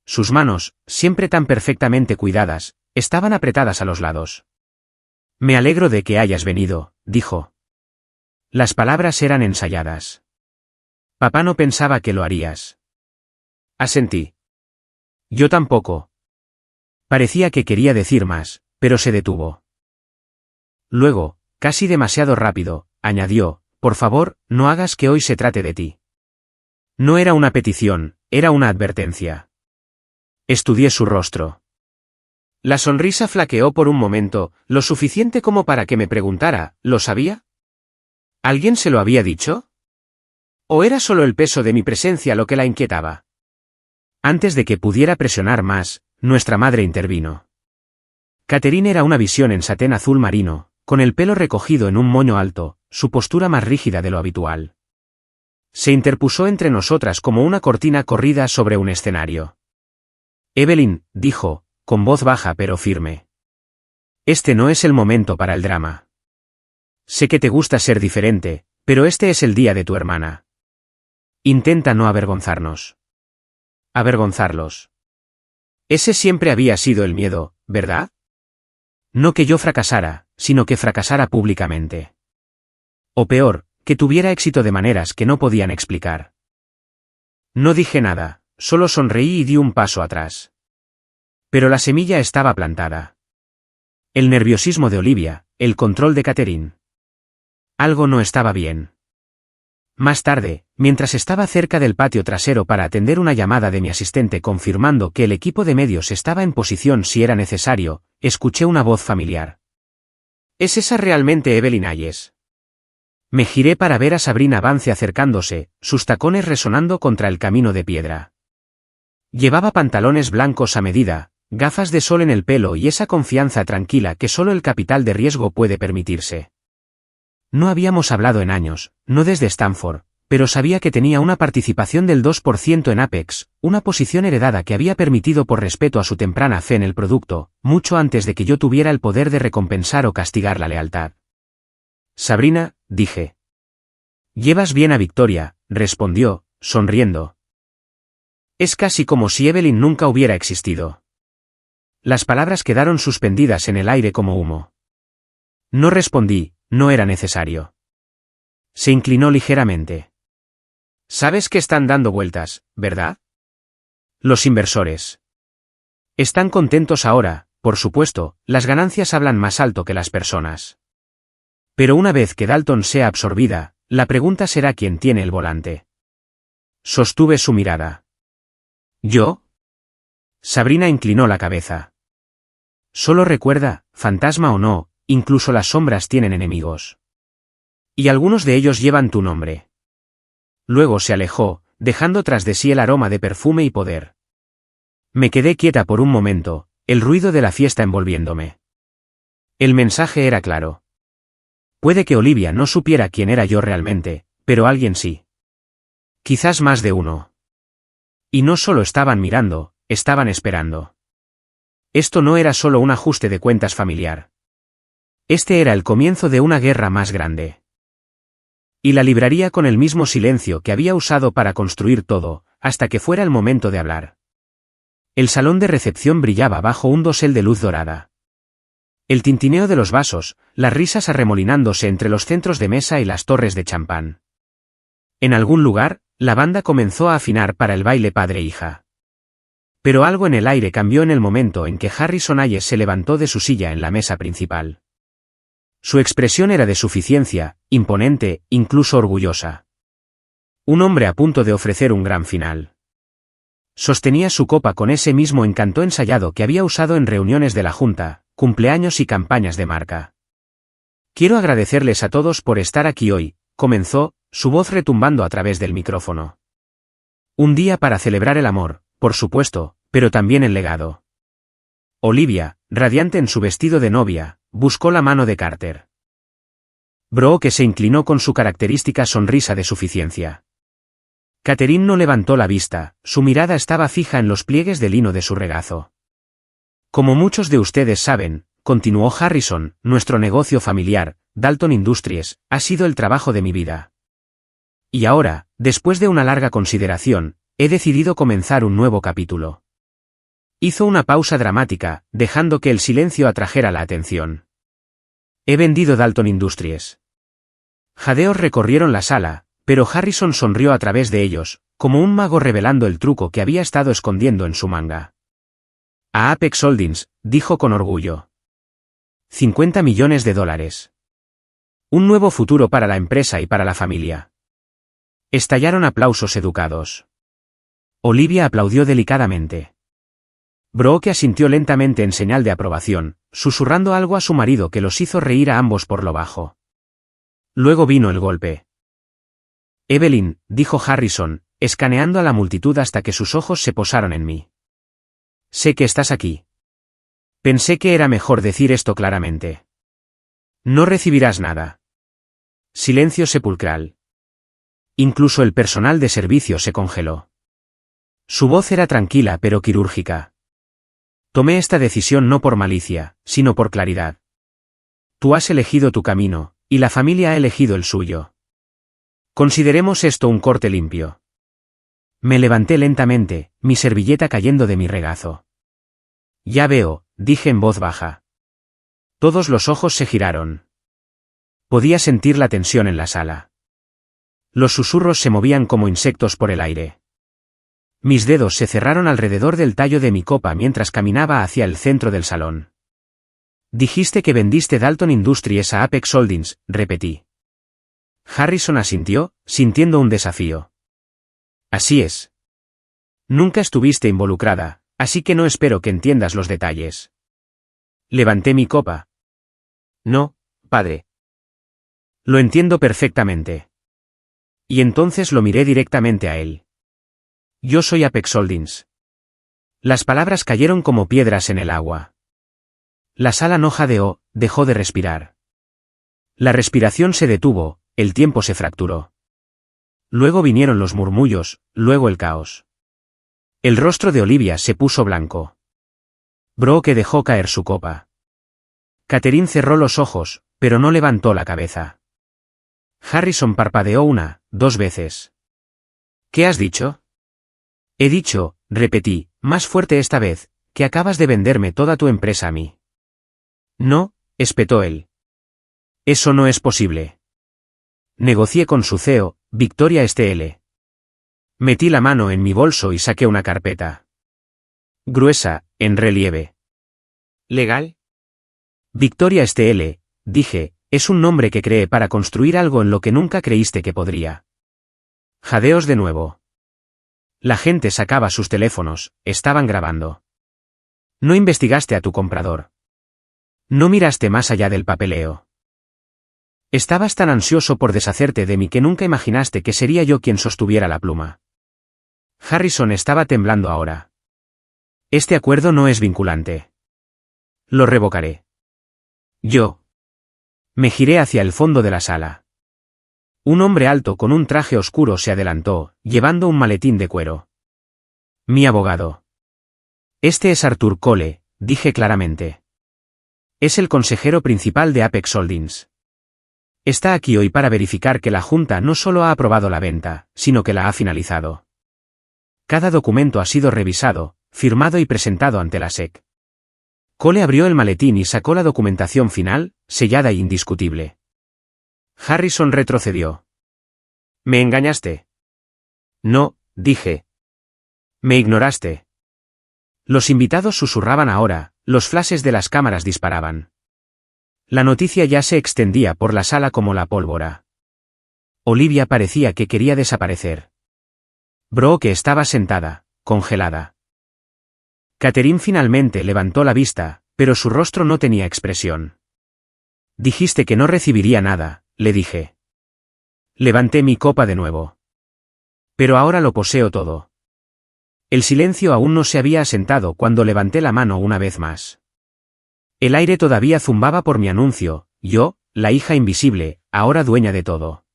Sus manos, siempre tan perfectamente cuidadas, estaban apretadas a los lados. Me alegro de que hayas venido, dijo. Las palabras eran ensayadas. Papá no pensaba que lo harías. Asentí. Yo tampoco. Parecía que quería decir más, pero se detuvo. Luego, casi demasiado rápido, añadió, por favor, no hagas que hoy se trate de ti. No era una petición, era una advertencia. Estudié su rostro. La sonrisa flaqueó por un momento, lo suficiente como para que me preguntara, ¿lo sabía? ¿Alguien se lo había dicho? ¿O era solo el peso de mi presencia lo que la inquietaba? Antes de que pudiera presionar más, nuestra madre intervino. Catherine era una visión en satén azul marino, con el pelo recogido en un moño alto, su postura más rígida de lo habitual. Se interpuso entre nosotras como una cortina corrida sobre un escenario. Evelyn, dijo, con voz baja pero firme. Este no es el momento para el drama. Sé que te gusta ser diferente, pero este es el día de tu hermana. Intenta no avergonzarnos. Avergonzarlos. Ese siempre había sido el miedo, ¿verdad? No que yo fracasara, sino que fracasara públicamente. O peor, que tuviera éxito de maneras que no podían explicar. No dije nada, solo sonreí y di un paso atrás. Pero la semilla estaba plantada. El nerviosismo de Olivia, el control de Catherine. Algo no estaba bien. Más tarde, mientras estaba cerca del patio trasero para atender una llamada de mi asistente confirmando que el equipo de medios estaba en posición si era necesario, escuché una voz familiar. ¿Es esa realmente Evelyn Hayes? Me giré para ver a Sabrina Vance acercándose, sus tacones resonando contra el camino de piedra. Llevaba pantalones blancos a medida, gafas de sol en el pelo y esa confianza tranquila que solo el capital de riesgo puede permitirse. No habíamos hablado en años, no desde Stanford, pero sabía que tenía una participación del 2% en Apex, una posición heredada que había permitido por respeto a su temprana fe en el producto, mucho antes de que yo tuviera el poder de recompensar o castigar la lealtad. Sabrina, dije. Llevas bien a Victoria, respondió, sonriendo. Es casi como si Evelyn nunca hubiera existido. Las palabras quedaron suspendidas en el aire como humo. No respondí, no era necesario. Se inclinó ligeramente. Sabes que están dando vueltas, ¿verdad? Los inversores. Están contentos ahora, por supuesto, las ganancias hablan más alto que las personas. Pero una vez que Dalton sea absorbida, la pregunta será quién tiene el volante. Sostuve su mirada. ¿Yo? Sabrina inclinó la cabeza. Solo recuerda, fantasma o no, incluso las sombras tienen enemigos. Y algunos de ellos llevan tu nombre. Luego se alejó, dejando tras de sí el aroma de perfume y poder. Me quedé quieta por un momento, el ruido de la fiesta envolviéndome. El mensaje era claro. Puede que Olivia no supiera quién era yo realmente, pero alguien sí. Quizás más de uno. Y no solo estaban mirando, estaban esperando. Esto no era solo un ajuste de cuentas familiar. Este era el comienzo de una guerra más grande. Y la libraría con el mismo silencio que había usado para construir todo, hasta que fuera el momento de hablar. El salón de recepción brillaba bajo un dosel de luz dorada. El tintineo de los vasos, las risas arremolinándose entre los centros de mesa y las torres de champán. En algún lugar, la banda comenzó a afinar para el baile padre-hija. Pero algo en el aire cambió en el momento en que Harrison Hayes se levantó de su silla en la mesa principal. Su expresión era de suficiencia, imponente, incluso orgullosa. Un hombre a punto de ofrecer un gran final. Sostenía su copa con ese mismo encanto ensayado que había usado en reuniones de la Junta, cumpleaños y campañas de marca. Quiero agradecerles a todos por estar aquí hoy, comenzó, su voz retumbando a través del micrófono. Un día para celebrar el amor, por supuesto, pero también el legado. Olivia, radiante en su vestido de novia, buscó la mano de Carter. Brooke se inclinó con su característica sonrisa de suficiencia. Catherine no levantó la vista, su mirada estaba fija en los pliegues de lino de su regazo. Como muchos de ustedes saben, continuó Harrison, nuestro negocio familiar, Dalton Industries, ha sido el trabajo de mi vida. Y ahora, después de una larga consideración, he decidido comenzar un nuevo capítulo. Hizo una pausa dramática, dejando que el silencio atrajera la atención. He vendido Dalton Industries. Jadeos recorrieron la sala, pero Harrison sonrió a través de ellos, como un mago revelando el truco que había estado escondiendo en su manga. A Apex Holdings, dijo con orgullo. $50 millones. Un nuevo futuro para la empresa y para la familia. Estallaron aplausos educados. Olivia aplaudió delicadamente. Brooke asintió lentamente en señal de aprobación, susurrando algo a su marido que los hizo reír a ambos por lo bajo. Luego vino el golpe. Evelyn, dijo Harrison, escaneando a la multitud hasta que sus ojos se posaron en mí. Sé que estás aquí. Pensé que era mejor decir esto claramente. No recibirás nada. Silencio sepulcral. Incluso el personal de servicio se congeló. Su voz era tranquila pero quirúrgica. Tomé esta decisión no por malicia, sino por claridad. Tú has elegido tu camino, y la familia ha elegido el suyo. Consideremos esto un corte limpio. Me levanté lentamente, mi servilleta cayendo de mi regazo. Ya veo, dije en voz baja. Todos los ojos se giraron. Podía sentir la tensión en la sala. Los susurros se movían como insectos por el aire. Mis dedos se cerraron alrededor del tallo de mi copa mientras caminaba hacia el centro del salón. Dijiste que vendiste Dalton Industries a Apex Holdings, repetí. Harrison asintió, sintiendo un desafío. Así es. Nunca estuviste involucrada, así que no espero que entiendas los detalles. Levanté mi copa. No, padre. Lo entiendo perfectamente. Y entonces lo miré directamente a él. Yo soy Apex Holdings. Las palabras cayeron como piedras en el agua. La sala no jadeó, dejó de respirar. La respiración se detuvo, el tiempo se fracturó. Luego vinieron los murmullos, luego el caos. El rostro de Olivia se puso blanco. Brooke dejó caer su copa. Catherine cerró los ojos, pero no levantó la cabeza. Harrison parpadeó 1, 2 veces. ¿Qué has dicho? He dicho, repetí, más fuerte esta vez, que acabas de venderme toda tu empresa a mí. No, espetó él. Eso no es posible. Negocié con su CEO, Victoria STL. Metí la mano en mi bolso y saqué una carpeta. Gruesa, en relieve. ¿Legal? Victoria STL, dije, es un nombre que creé para construir algo en lo que nunca creíste que podría. Jadeos de nuevo. La gente sacaba sus teléfonos, estaban grabando. No investigaste a tu comprador. No miraste más allá del papeleo. Estabas tan ansioso por deshacerte de mí que nunca imaginaste que sería yo quien sostuviera la pluma. Harrison estaba temblando ahora. Este acuerdo no es vinculante. Lo revocaré. Yo. Me giré hacia el fondo de la sala. Un hombre alto con un traje oscuro se adelantó, llevando un maletín de cuero. Mi abogado. Este es Arthur Cole, dije claramente. Es el consejero principal de Apex Holdings. Está aquí hoy para verificar que la Junta no solo ha aprobado la venta, sino que la ha finalizado. Cada documento ha sido revisado, firmado y presentado ante la SEC. Cole abrió el maletín y sacó la documentación final, sellada e indiscutible. Harrison retrocedió. ¿Me engañaste? No, dije. Me ignoraste. Los invitados susurraban ahora, los flashes de las cámaras disparaban. La noticia ya se extendía por la sala como la pólvora. Olivia parecía que quería desaparecer. Brooke estaba sentada, congelada. Catherine finalmente levantó la vista, pero su rostro no tenía expresión. Dijiste que no recibiría nada, le dije. Levanté mi copa de nuevo. Pero ahora lo poseo todo. El silencio aún no se había asentado cuando levanté la mano una vez más. El aire todavía zumbaba por mi anuncio, yo, la hija invisible, ahora dueña de todo.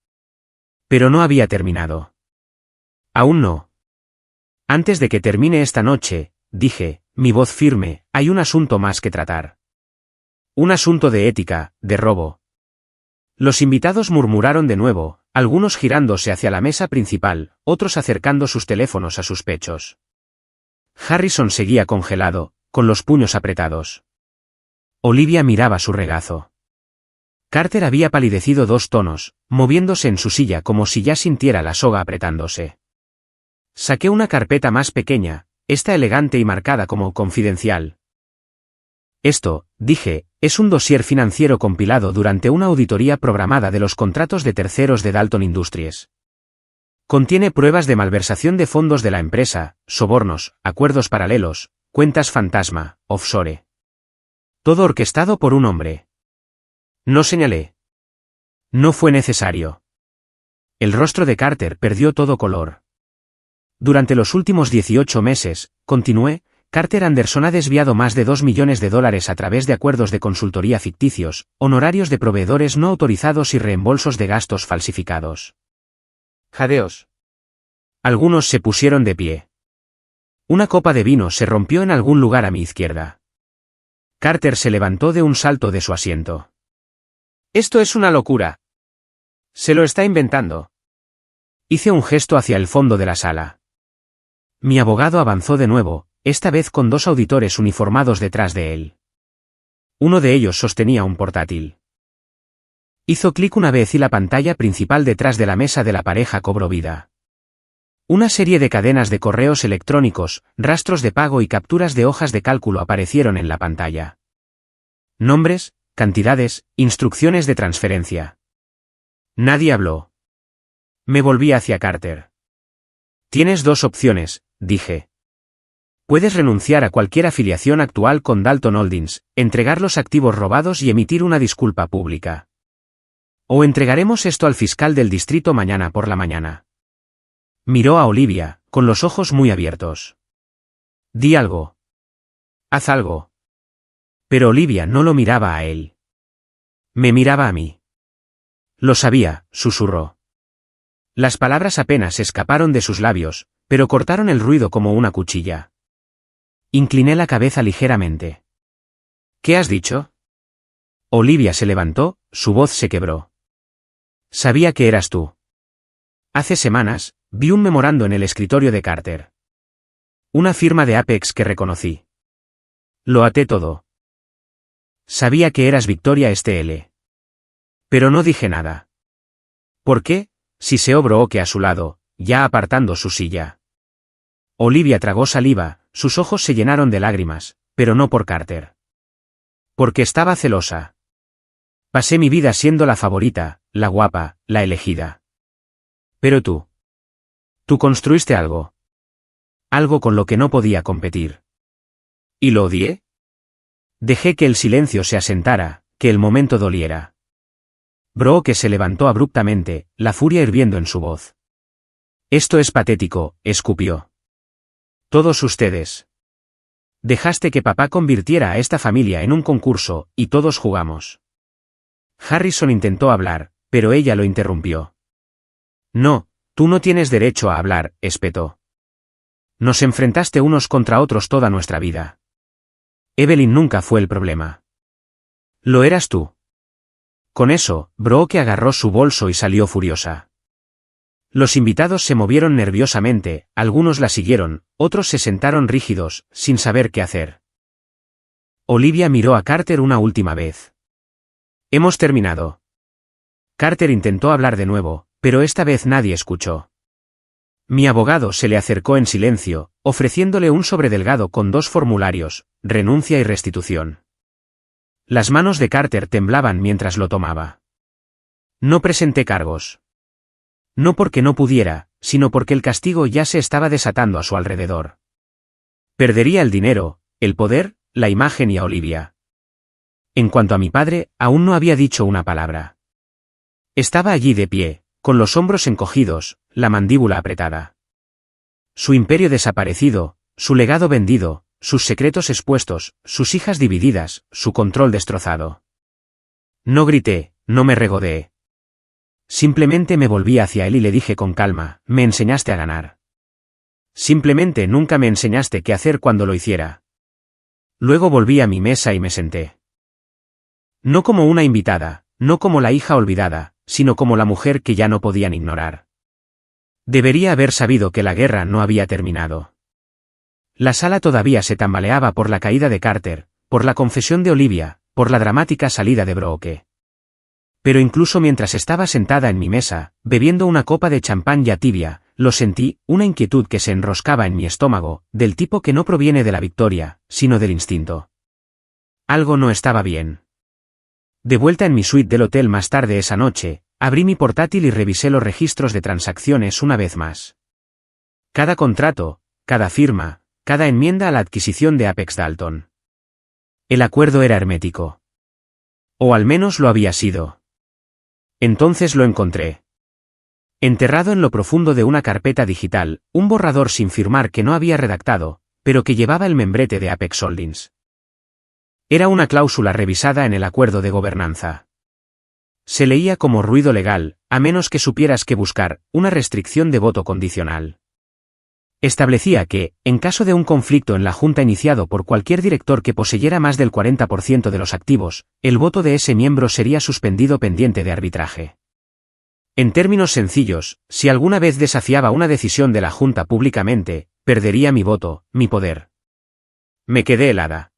Pero no había terminado. Aún no. Antes de que termine esta noche, dije, mi voz firme, hay un asunto más que tratar. Un asunto de ética, de robo. Los invitados murmuraron de nuevo, algunos girándose hacia la mesa principal, otros acercando sus teléfonos a sus pechos. Harrison seguía congelado, con los puños apretados. Olivia miraba su regazo. Carter había palidecido 2 tonos, moviéndose en su silla como si ya sintiera la soga apretándose. Saqué una carpeta más pequeña, esta elegante y marcada como confidencial. Esto, dije, es un dossier financiero compilado durante una auditoría programada de los contratos de terceros de Dalton Industries. Contiene pruebas de malversación de fondos de la empresa, sobornos, acuerdos paralelos, cuentas fantasma, offshore. Todo orquestado por un hombre. No señalé. No fue necesario. El rostro de Carter perdió todo color. Durante los últimos 18 meses, continué, Carter Anderson ha desviado más de $2 millones a través de acuerdos de consultoría ficticios, honorarios de proveedores no autorizados y reembolsos de gastos falsificados. Jadeos. Algunos se pusieron de pie. Una copa de vino se rompió en algún lugar a mi izquierda. Carter se levantó de un salto de su asiento. Esto es una locura. Se lo está inventando. Hice un gesto hacia el fondo de la sala. Mi abogado avanzó de nuevo, esta vez con 2 auditores uniformados detrás de él. Uno de ellos sostenía un portátil. Hizo clic una vez y la pantalla principal detrás de la mesa de la pareja cobró vida. Una serie de cadenas de correos electrónicos, rastros de pago y capturas de hojas de cálculo aparecieron en la pantalla. Nombres, cantidades, instrucciones de transferencia. Nadie habló. Me volví hacia Carter. Tienes 2 opciones, dije. Puedes renunciar a cualquier afiliación actual con Dalton Holdings, entregar los activos robados y emitir una disculpa pública. O entregaremos esto al fiscal del distrito mañana por la mañana. Miró a Olivia, con los ojos muy abiertos. Di algo. Haz algo. Pero Olivia no lo miraba a él. Me miraba a mí. Lo sabía, susurró. Las palabras apenas escaparon de sus labios, pero cortaron el ruido como una cuchilla. Incliné la cabeza ligeramente. ¿Qué has dicho? Olivia se levantó, su voz se quebró. Sabía que eras tú. Hace semanas, vi un memorando en el escritorio de Carter. Una firma de Apex que reconocí. Lo até todo. Sabía que eras Victoria STL. Pero no dije nada. ¿Por qué? Siseó Brooke a su lado, ya apartando su silla. Olivia tragó saliva, sus ojos se llenaron de lágrimas, pero no por Carter. Porque estaba celosa. Pasé mi vida siendo la favorita, la guapa, la elegida. Pero tú. Tú construiste algo. Algo con lo que no podía competir. ¿Y lo odié? Dejé que el silencio se asentara, que el momento doliera. Brooke se levantó abruptamente, la furia hirviendo en su voz. Esto es patético, escupió. Todos ustedes. Dejaste que papá convirtiera a esta familia en un concurso, y todos jugamos. Harrison intentó hablar, pero ella lo interrumpió. No, tú no tienes derecho a hablar, espetó. Nos enfrentaste unos contra otros toda nuestra vida. Evelyn nunca fue el problema. Lo eras tú. Con eso, Brooke agarró su bolso y salió furiosa. Los invitados se movieron nerviosamente, algunos la siguieron, otros se sentaron rígidos, sin saber qué hacer. Olivia miró a Carter una última vez. Hemos terminado. Carter intentó hablar de nuevo, pero esta vez nadie escuchó. Mi abogado se le acercó en silencio, ofreciéndole un sobre delgado con 2 formularios, renuncia y restitución. Las manos de Carter temblaban mientras lo tomaba. No presenté cargos. No porque no pudiera, sino porque el castigo ya se estaba desatando a su alrededor. Perdería el dinero, el poder, la imagen y a Olivia. En cuanto a mi padre, aún no había dicho una palabra. Estaba allí de pie, con los hombros encogidos, la mandíbula apretada. Su imperio desaparecido, su legado vendido, sus secretos expuestos, sus hijas divididas, su control destrozado. No grité, no me regodeé. Simplemente me volví hacia él y le dije con calma, me enseñaste a ganar. Simplemente nunca me enseñaste qué hacer cuando lo hiciera. Luego volví a mi mesa y me senté. No como una invitada, no como la hija olvidada, sino como la mujer que ya no podían ignorar. Debería haber sabido que la guerra no había terminado. La sala todavía se tambaleaba por la caída de Carter, por la confesión de Olivia, por la dramática salida de Brooke. Pero incluso mientras estaba sentada en mi mesa, bebiendo una copa de champán ya tibia, lo sentí, una inquietud que se enroscaba en mi estómago, del tipo que no proviene de la victoria, sino del instinto. Algo no estaba bien. De vuelta en mi suite del hotel más tarde esa noche, abrí mi portátil y revisé los registros de transacciones una vez más. Cada contrato, cada firma, cada enmienda a la adquisición de Apex Dalton. El acuerdo era hermético. O al menos lo había sido. Entonces lo encontré. Enterrado en lo profundo de una carpeta digital, un borrador sin firmar que no había redactado, pero que llevaba el membrete de Apex Holdings. Era una cláusula revisada en el acuerdo de gobernanza. Se leía como ruido legal, a menos que supieras que buscar, una restricción de voto condicional. Establecía que, en caso de un conflicto en la junta iniciado por cualquier director que poseyera más del 40% de los activos, el voto de ese miembro sería suspendido pendiente de arbitraje. En términos sencillos, si alguna vez desafiaba una decisión de la junta públicamente, perdería mi voto, mi poder. Me quedé helada.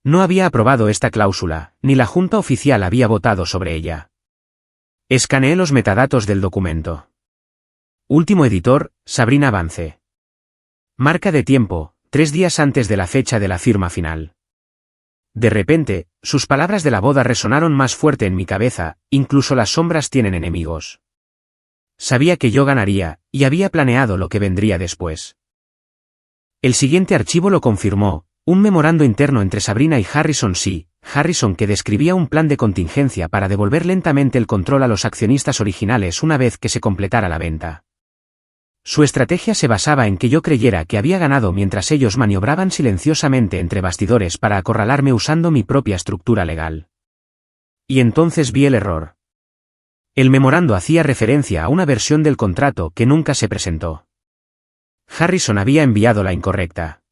No había aprobado esta cláusula, ni la junta oficial había votado sobre ella. Escaneé los metadatos del documento. Último editor, Sabrina Vance. Marca de tiempo, 3 días antes de la fecha de la firma final. De repente, sus palabras de la boda resonaron más fuerte en mi cabeza, incluso las sombras tienen enemigos. Sabía que yo ganaría, y había planeado lo que vendría después. El siguiente archivo lo confirmó, un memorando interno entre Sabrina y Harrison C. Harrison que describía un plan de contingencia para devolver lentamente el control a los accionistas originales una vez que se completara la venta. Su estrategia se basaba en que yo creyera que había ganado mientras ellos maniobraban silenciosamente entre bastidores para acorralarme usando mi propia estructura legal. Y entonces vi el error. El memorando hacía referencia a una versión del contrato que nunca se presentó. Harrison había enviado la incorrecta.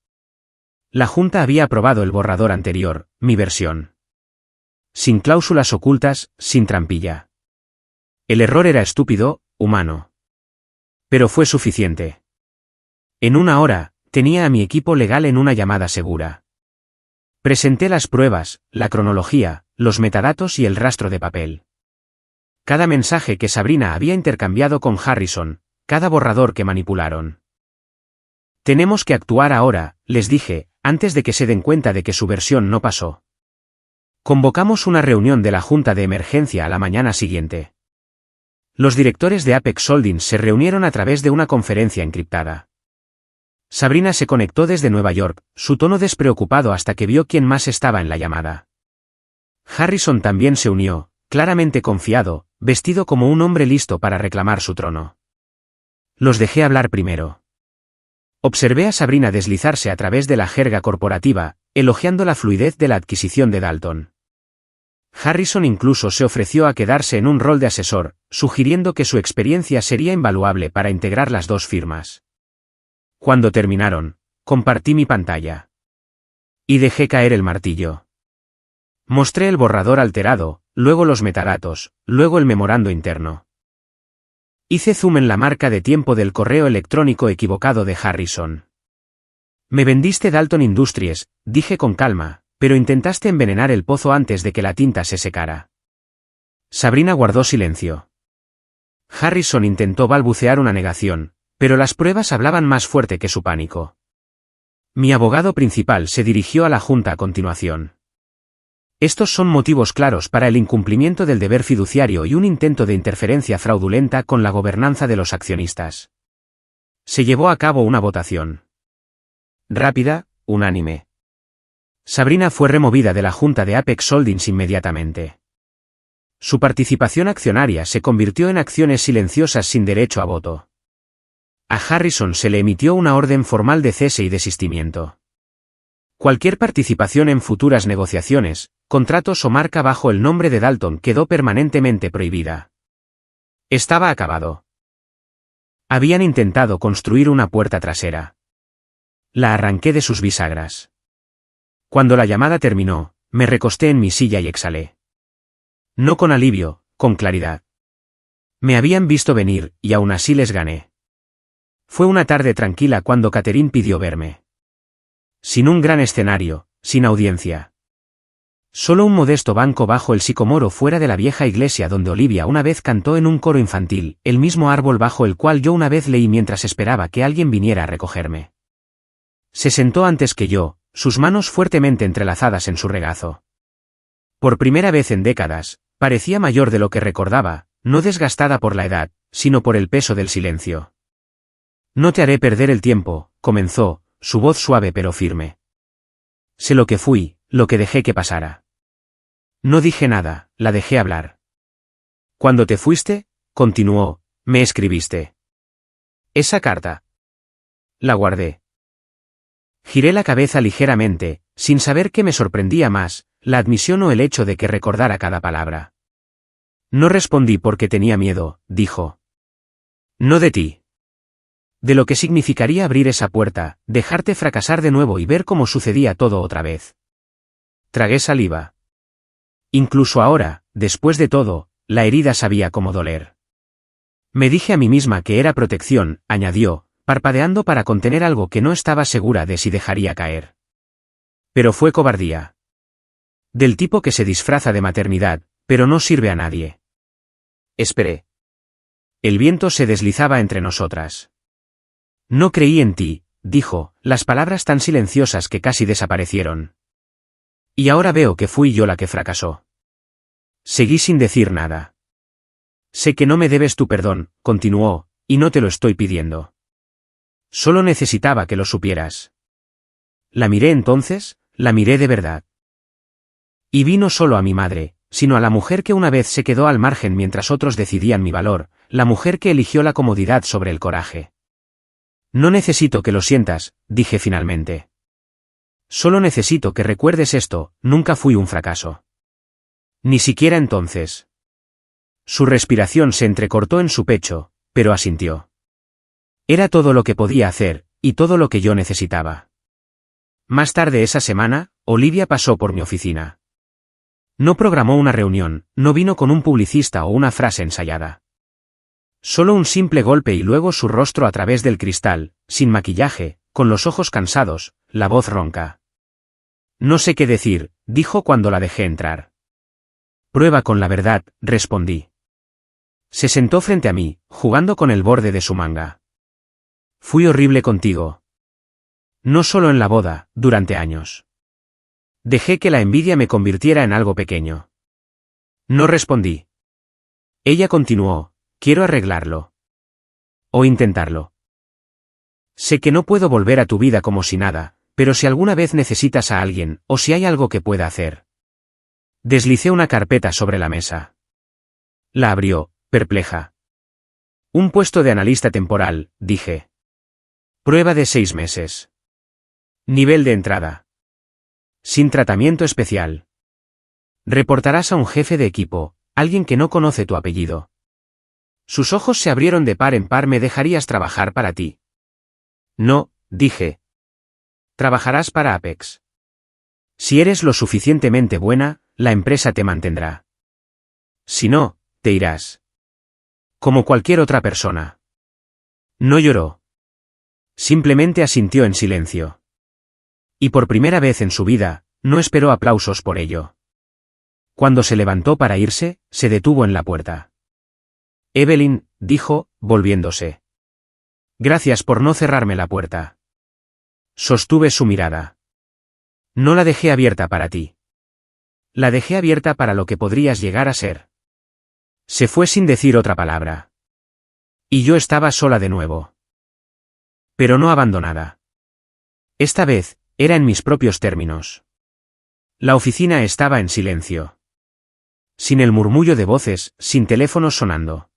La junta había aprobado el borrador anterior, mi versión. Sin cláusulas ocultas, sin trampilla. El error era estúpido, humano. Pero fue suficiente. En 1 hora, tenía a mi equipo legal en una llamada segura. Presenté las pruebas, la cronología, los metadatos y el rastro de papel. Cada mensaje que Sabrina había intercambiado con Harrison, cada borrador que manipularon. Tenemos que actuar ahora, les dije, antes de que se den cuenta de que su versión no pasó. Convocamos una reunión de la Junta de Emergencia a la mañana siguiente. Los directores de Apex Holdings se reunieron a través de una conferencia encriptada. Sabrina se conectó desde Nueva York, su tono despreocupado hasta que vio quién más estaba en la llamada. Harrison también se unió, claramente confiado, vestido como un hombre listo para reclamar su trono. Los dejé hablar primero. Observé a Sabrina deslizarse a través de la jerga corporativa, elogiando la fluidez de la adquisición de Dalton. Harrison incluso se ofreció a quedarse en un rol de asesor, sugiriendo que su experiencia sería invaluable para integrar las 2 firmas. Cuando terminaron, compartí mi pantalla. Y dejé caer el martillo. Mostré el borrador alterado, luego los metadatos, luego el memorando interno. Hice zoom en la marca de tiempo del correo electrónico equivocado de Harrison. Me vendiste Dalton Industries, dije con calma, pero intentaste envenenar el pozo antes de que la tinta se secara. Sabrina guardó silencio. Harrison intentó balbucear una negación, pero las pruebas hablaban más fuerte que su pánico. Mi abogado principal se dirigió a la junta a continuación. Estos son motivos claros para el incumplimiento del deber fiduciario y un intento de interferencia fraudulenta con la gobernanza de los accionistas. Se llevó a cabo una votación. Rápida, unánime. Sabrina fue removida de la junta de Apex Holdings inmediatamente. Su participación accionaria se convirtió en acciones silenciosas sin derecho a voto. A Harrison se le emitió una orden formal de cese y desistimiento. Cualquier participación en futuras negociaciones, contratos o marca bajo el nombre de Dalton quedó permanentemente prohibida. Estaba acabado. Habían intentado construir una puerta trasera. La arranqué de sus bisagras. Cuando la llamada terminó, me recosté en mi silla y exhalé. No con alivio, con claridad. Me habían visto venir, y aún así les gané. Fue una tarde tranquila cuando Catherine pidió verme. Sin un gran escenario, sin audiencia. Solo un modesto banco bajo el sicomoro fuera de la vieja iglesia donde Olivia una vez cantó en un coro infantil, el mismo árbol bajo el cual yo una vez leí mientras esperaba que alguien viniera a recogerme. Se sentó antes que yo, sus manos fuertemente entrelazadas en su regazo. Por primera vez en décadas, parecía mayor de lo que recordaba, no desgastada por la edad, sino por el peso del silencio. No te haré perder el tiempo, comenzó, su voz suave pero firme. Sé lo que fui, lo que dejé que pasara. No dije nada, la dejé hablar. Cuando te fuiste, continuó, me escribiste. Esa carta. La guardé. Giré la cabeza ligeramente, sin saber qué me sorprendía más, la admisión o el hecho de que recordara cada palabra. No respondí porque tenía miedo, dijo. No de ti. De lo que significaría abrir esa puerta, dejarte fracasar de nuevo y ver cómo sucedía todo otra vez. Tragué saliva. Incluso ahora, después de todo, la herida sabía cómo doler. Me dije a mí misma que era protección, añadió, parpadeando para contener algo que no estaba segura de si dejaría caer. Pero fue cobardía. Del tipo que se disfraza de maternidad, pero no sirve a nadie. Esperé. El viento se deslizaba entre nosotras. No creí en ti, dijo, las palabras tan silenciosas que casi desaparecieron. Y ahora veo que fui yo la que fracasó. Seguí sin decir nada. Sé que no me debes tu perdón, continuó, y no te lo estoy pidiendo. Solo necesitaba que lo supieras. La miré entonces, la miré de verdad. Y vi no solo a mi madre, sino a la mujer que una vez se quedó al margen mientras otros decidían mi valor, la mujer que eligió la comodidad sobre el coraje. No necesito que lo sientas, dije finalmente. Solo necesito que recuerdes esto, nunca fui un fracaso. Ni siquiera entonces. Su respiración se entrecortó en su pecho, pero asintió. Era todo lo que podía hacer, y todo lo que yo necesitaba. Más tarde esa semana, Olivia pasó por mi oficina. No programó una reunión, no vino con un publicista o una frase ensayada. Solo un simple golpe y luego su rostro a través del cristal, sin maquillaje, con los ojos cansados, la voz ronca. No sé qué decir, dijo cuando la dejé entrar. Prueba con la verdad, respondí. Se sentó frente a mí, jugando con el borde de su manga. Fui horrible contigo. No solo en la boda, durante años. Dejé que la envidia me convirtiera en algo pequeño. No respondí. Ella continuó. Quiero arreglarlo. O intentarlo. Sé que no puedo volver a tu vida como si nada, pero si alguna vez necesitas a alguien, o si hay algo que pueda hacer. Deslicé una carpeta sobre la mesa. La abrió, perpleja. Un puesto de analista temporal, dije. Prueba de 6 meses. Nivel de entrada. Sin tratamiento especial. Reportarás a un jefe de equipo, alguien que no conoce tu apellido. Sus ojos se abrieron de par en par. ¿Me dejarías trabajar para ti? No, dije. Trabajarás para Apex. Si eres lo suficientemente buena, la empresa te mantendrá. Si no, te irás. Como cualquier otra persona. No lloró. Simplemente asintió en silencio. Y por primera vez en su vida, no esperó aplausos por ello. Cuando se levantó para irse, se detuvo en la puerta. Evelyn, dijo, volviéndose. Gracias por no cerrarme la puerta. Sostuve su mirada. No la dejé abierta para ti. La dejé abierta para lo que podrías llegar a ser. Se fue sin decir otra palabra. Y yo estaba sola de nuevo. Pero no abandonada. Esta vez, era en mis propios términos. La oficina estaba en silencio. Sin el murmullo de voces, sin teléfonos sonando.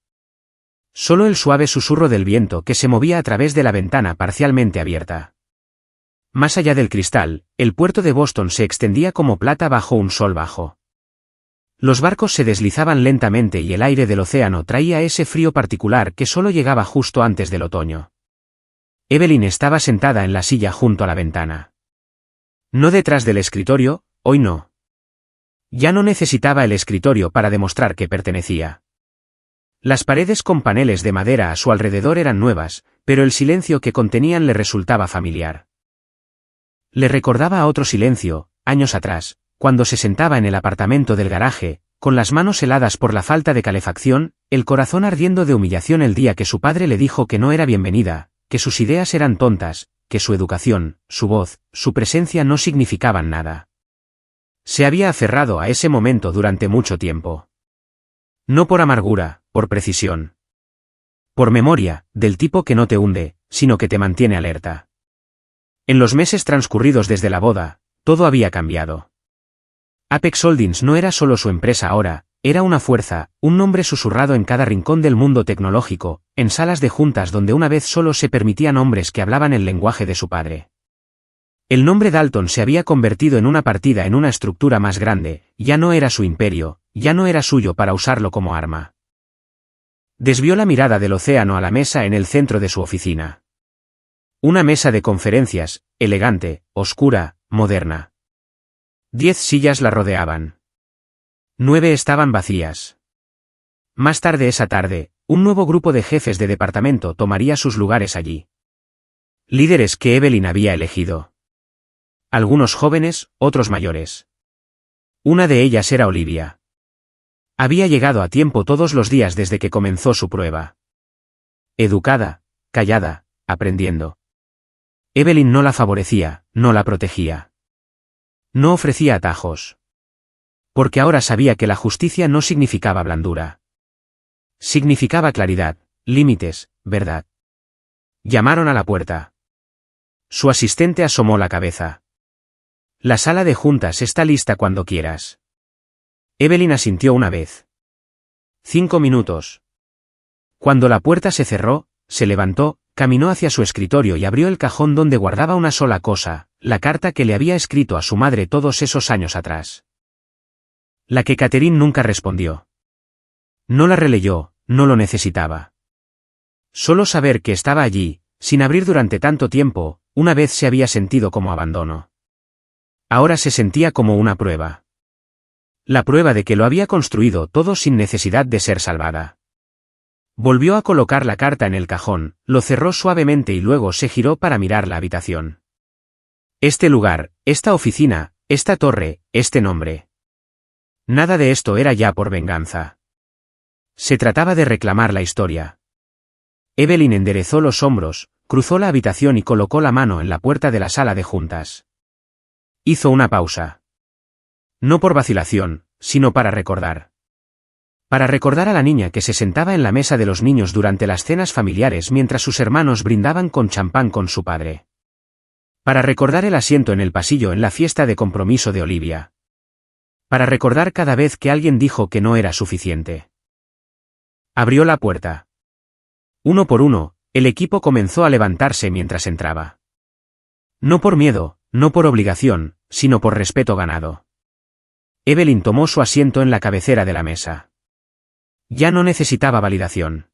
Solo el suave susurro del viento que se movía a través de la ventana parcialmente abierta. Más allá del cristal, el puerto de Boston se extendía como plata bajo un sol bajo. Los barcos se deslizaban lentamente y el aire del océano traía ese frío particular que solo llegaba justo antes del otoño. Evelyn estaba sentada en la silla junto a la ventana. No detrás del escritorio, hoy no. Ya no necesitaba el escritorio para demostrar que pertenecía. Las paredes con paneles de madera a su alrededor eran nuevas, pero el silencio que contenían le resultaba familiar. Le recordaba a otro silencio, años atrás, cuando se sentaba en el apartamento del garaje, con las manos heladas por la falta de calefacción, el corazón ardiendo de humillación el día que su padre le dijo que no era bienvenida, que sus ideas eran tontas, que su educación, su voz, su presencia no significaban nada. Se había aferrado a ese momento durante mucho tiempo. No por amargura, por precisión. Por memoria, del tipo que no te hunde, sino que te mantiene alerta. En los meses transcurridos desde la boda, todo había cambiado. Apex Holdings no era solo su empresa ahora, era una fuerza, un nombre susurrado en cada rincón del mundo tecnológico, en salas de juntas donde una vez solo se permitían hombres que hablaban el lenguaje de su padre. El nombre Dalton se había convertido en una partida en una estructura más grande, ya no era su imperio, ya no era suyo para usarlo como arma. Desvió la mirada del océano a la mesa en el centro de su oficina. Una mesa de conferencias, elegante, oscura, moderna. 10 sillas la rodeaban. 9 estaban vacías. Más tarde esa tarde, un nuevo grupo de jefes de departamento tomaría sus lugares allí. Líderes que Evelyn había elegido. Algunos jóvenes, otros mayores. Una de ellas era Olivia. Había llegado a tiempo todos los días desde que comenzó su prueba. Educada, callada, aprendiendo. Evelyn no la favorecía, no la protegía. No ofrecía atajos. Porque ahora sabía que la justicia no significaba blandura. Significaba claridad, límites, verdad. Llamaron a la puerta. Su asistente asomó la cabeza. La sala de juntas está lista cuando quieras. Evelyn asintió una vez. 5 minutos. Cuando la puerta se cerró, se levantó, caminó hacia su escritorio y abrió el cajón donde guardaba una sola cosa, la carta que le había escrito a su madre todos esos años atrás. La que Catherine nunca respondió. No la releyó, no lo necesitaba. Solo saber que estaba allí, sin abrir durante tanto tiempo, una vez se había sentido como abandono. Ahora se sentía como una prueba. La prueba de que lo había construido todo sin necesidad de ser salvada. Volvió a colocar la carta en el cajón, lo cerró suavemente y luego se giró para mirar la habitación. Este lugar, esta oficina, esta torre, este nombre. Nada de esto era ya por venganza. Se trataba de reclamar la historia. Evelyn enderezó los hombros, cruzó la habitación y colocó la mano en la puerta de la sala de juntas. Hizo una pausa. No por vacilación, sino para recordar. Para recordar a la niña que se sentaba en la mesa de los niños durante las cenas familiares mientras sus hermanos brindaban con champán con su padre. Para recordar el asiento en el pasillo en la fiesta de compromiso de Olivia. Para recordar cada vez que alguien dijo que no era suficiente. Abrió la puerta. Uno por uno, el equipo comenzó a levantarse mientras entraba. No por miedo, no por obligación, sino por respeto ganado. Evelyn tomó su asiento en la cabecera de la mesa. Ya no necesitaba validación.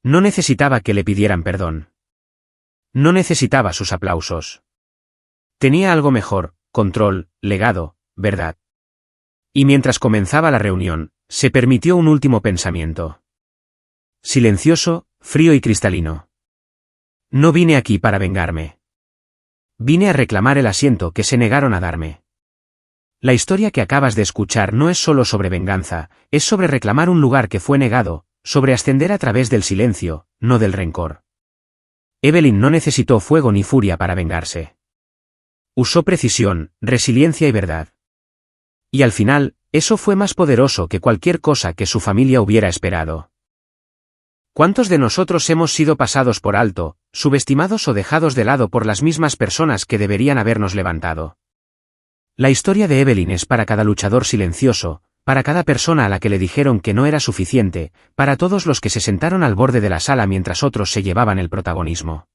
No necesitaba que le pidieran perdón. No necesitaba sus aplausos. Tenía algo mejor, control, legado, verdad. Y mientras comenzaba la reunión, se permitió un último pensamiento. Silencioso, frío y cristalino. No vine aquí para vengarme. Vine a reclamar el asiento que se negaron a darme. La historia que acabas de escuchar no es solo sobre venganza, es sobre reclamar un lugar que fue negado, sobre ascender a través del silencio, no del rencor. Evelyn no necesitó fuego ni furia para vengarse. Usó precisión, resiliencia y verdad. Y al final, eso fue más poderoso que cualquier cosa que su familia hubiera esperado. ¿Cuántos de nosotros hemos sido pasados por alto, subestimados o dejados de lado por las mismas personas que deberían habernos levantado? La historia de Evelyn es para cada luchador silencioso, para cada persona a la que le dijeron que no era suficiente, para todos los que se sentaron al borde de la sala mientras otros se llevaban el protagonismo.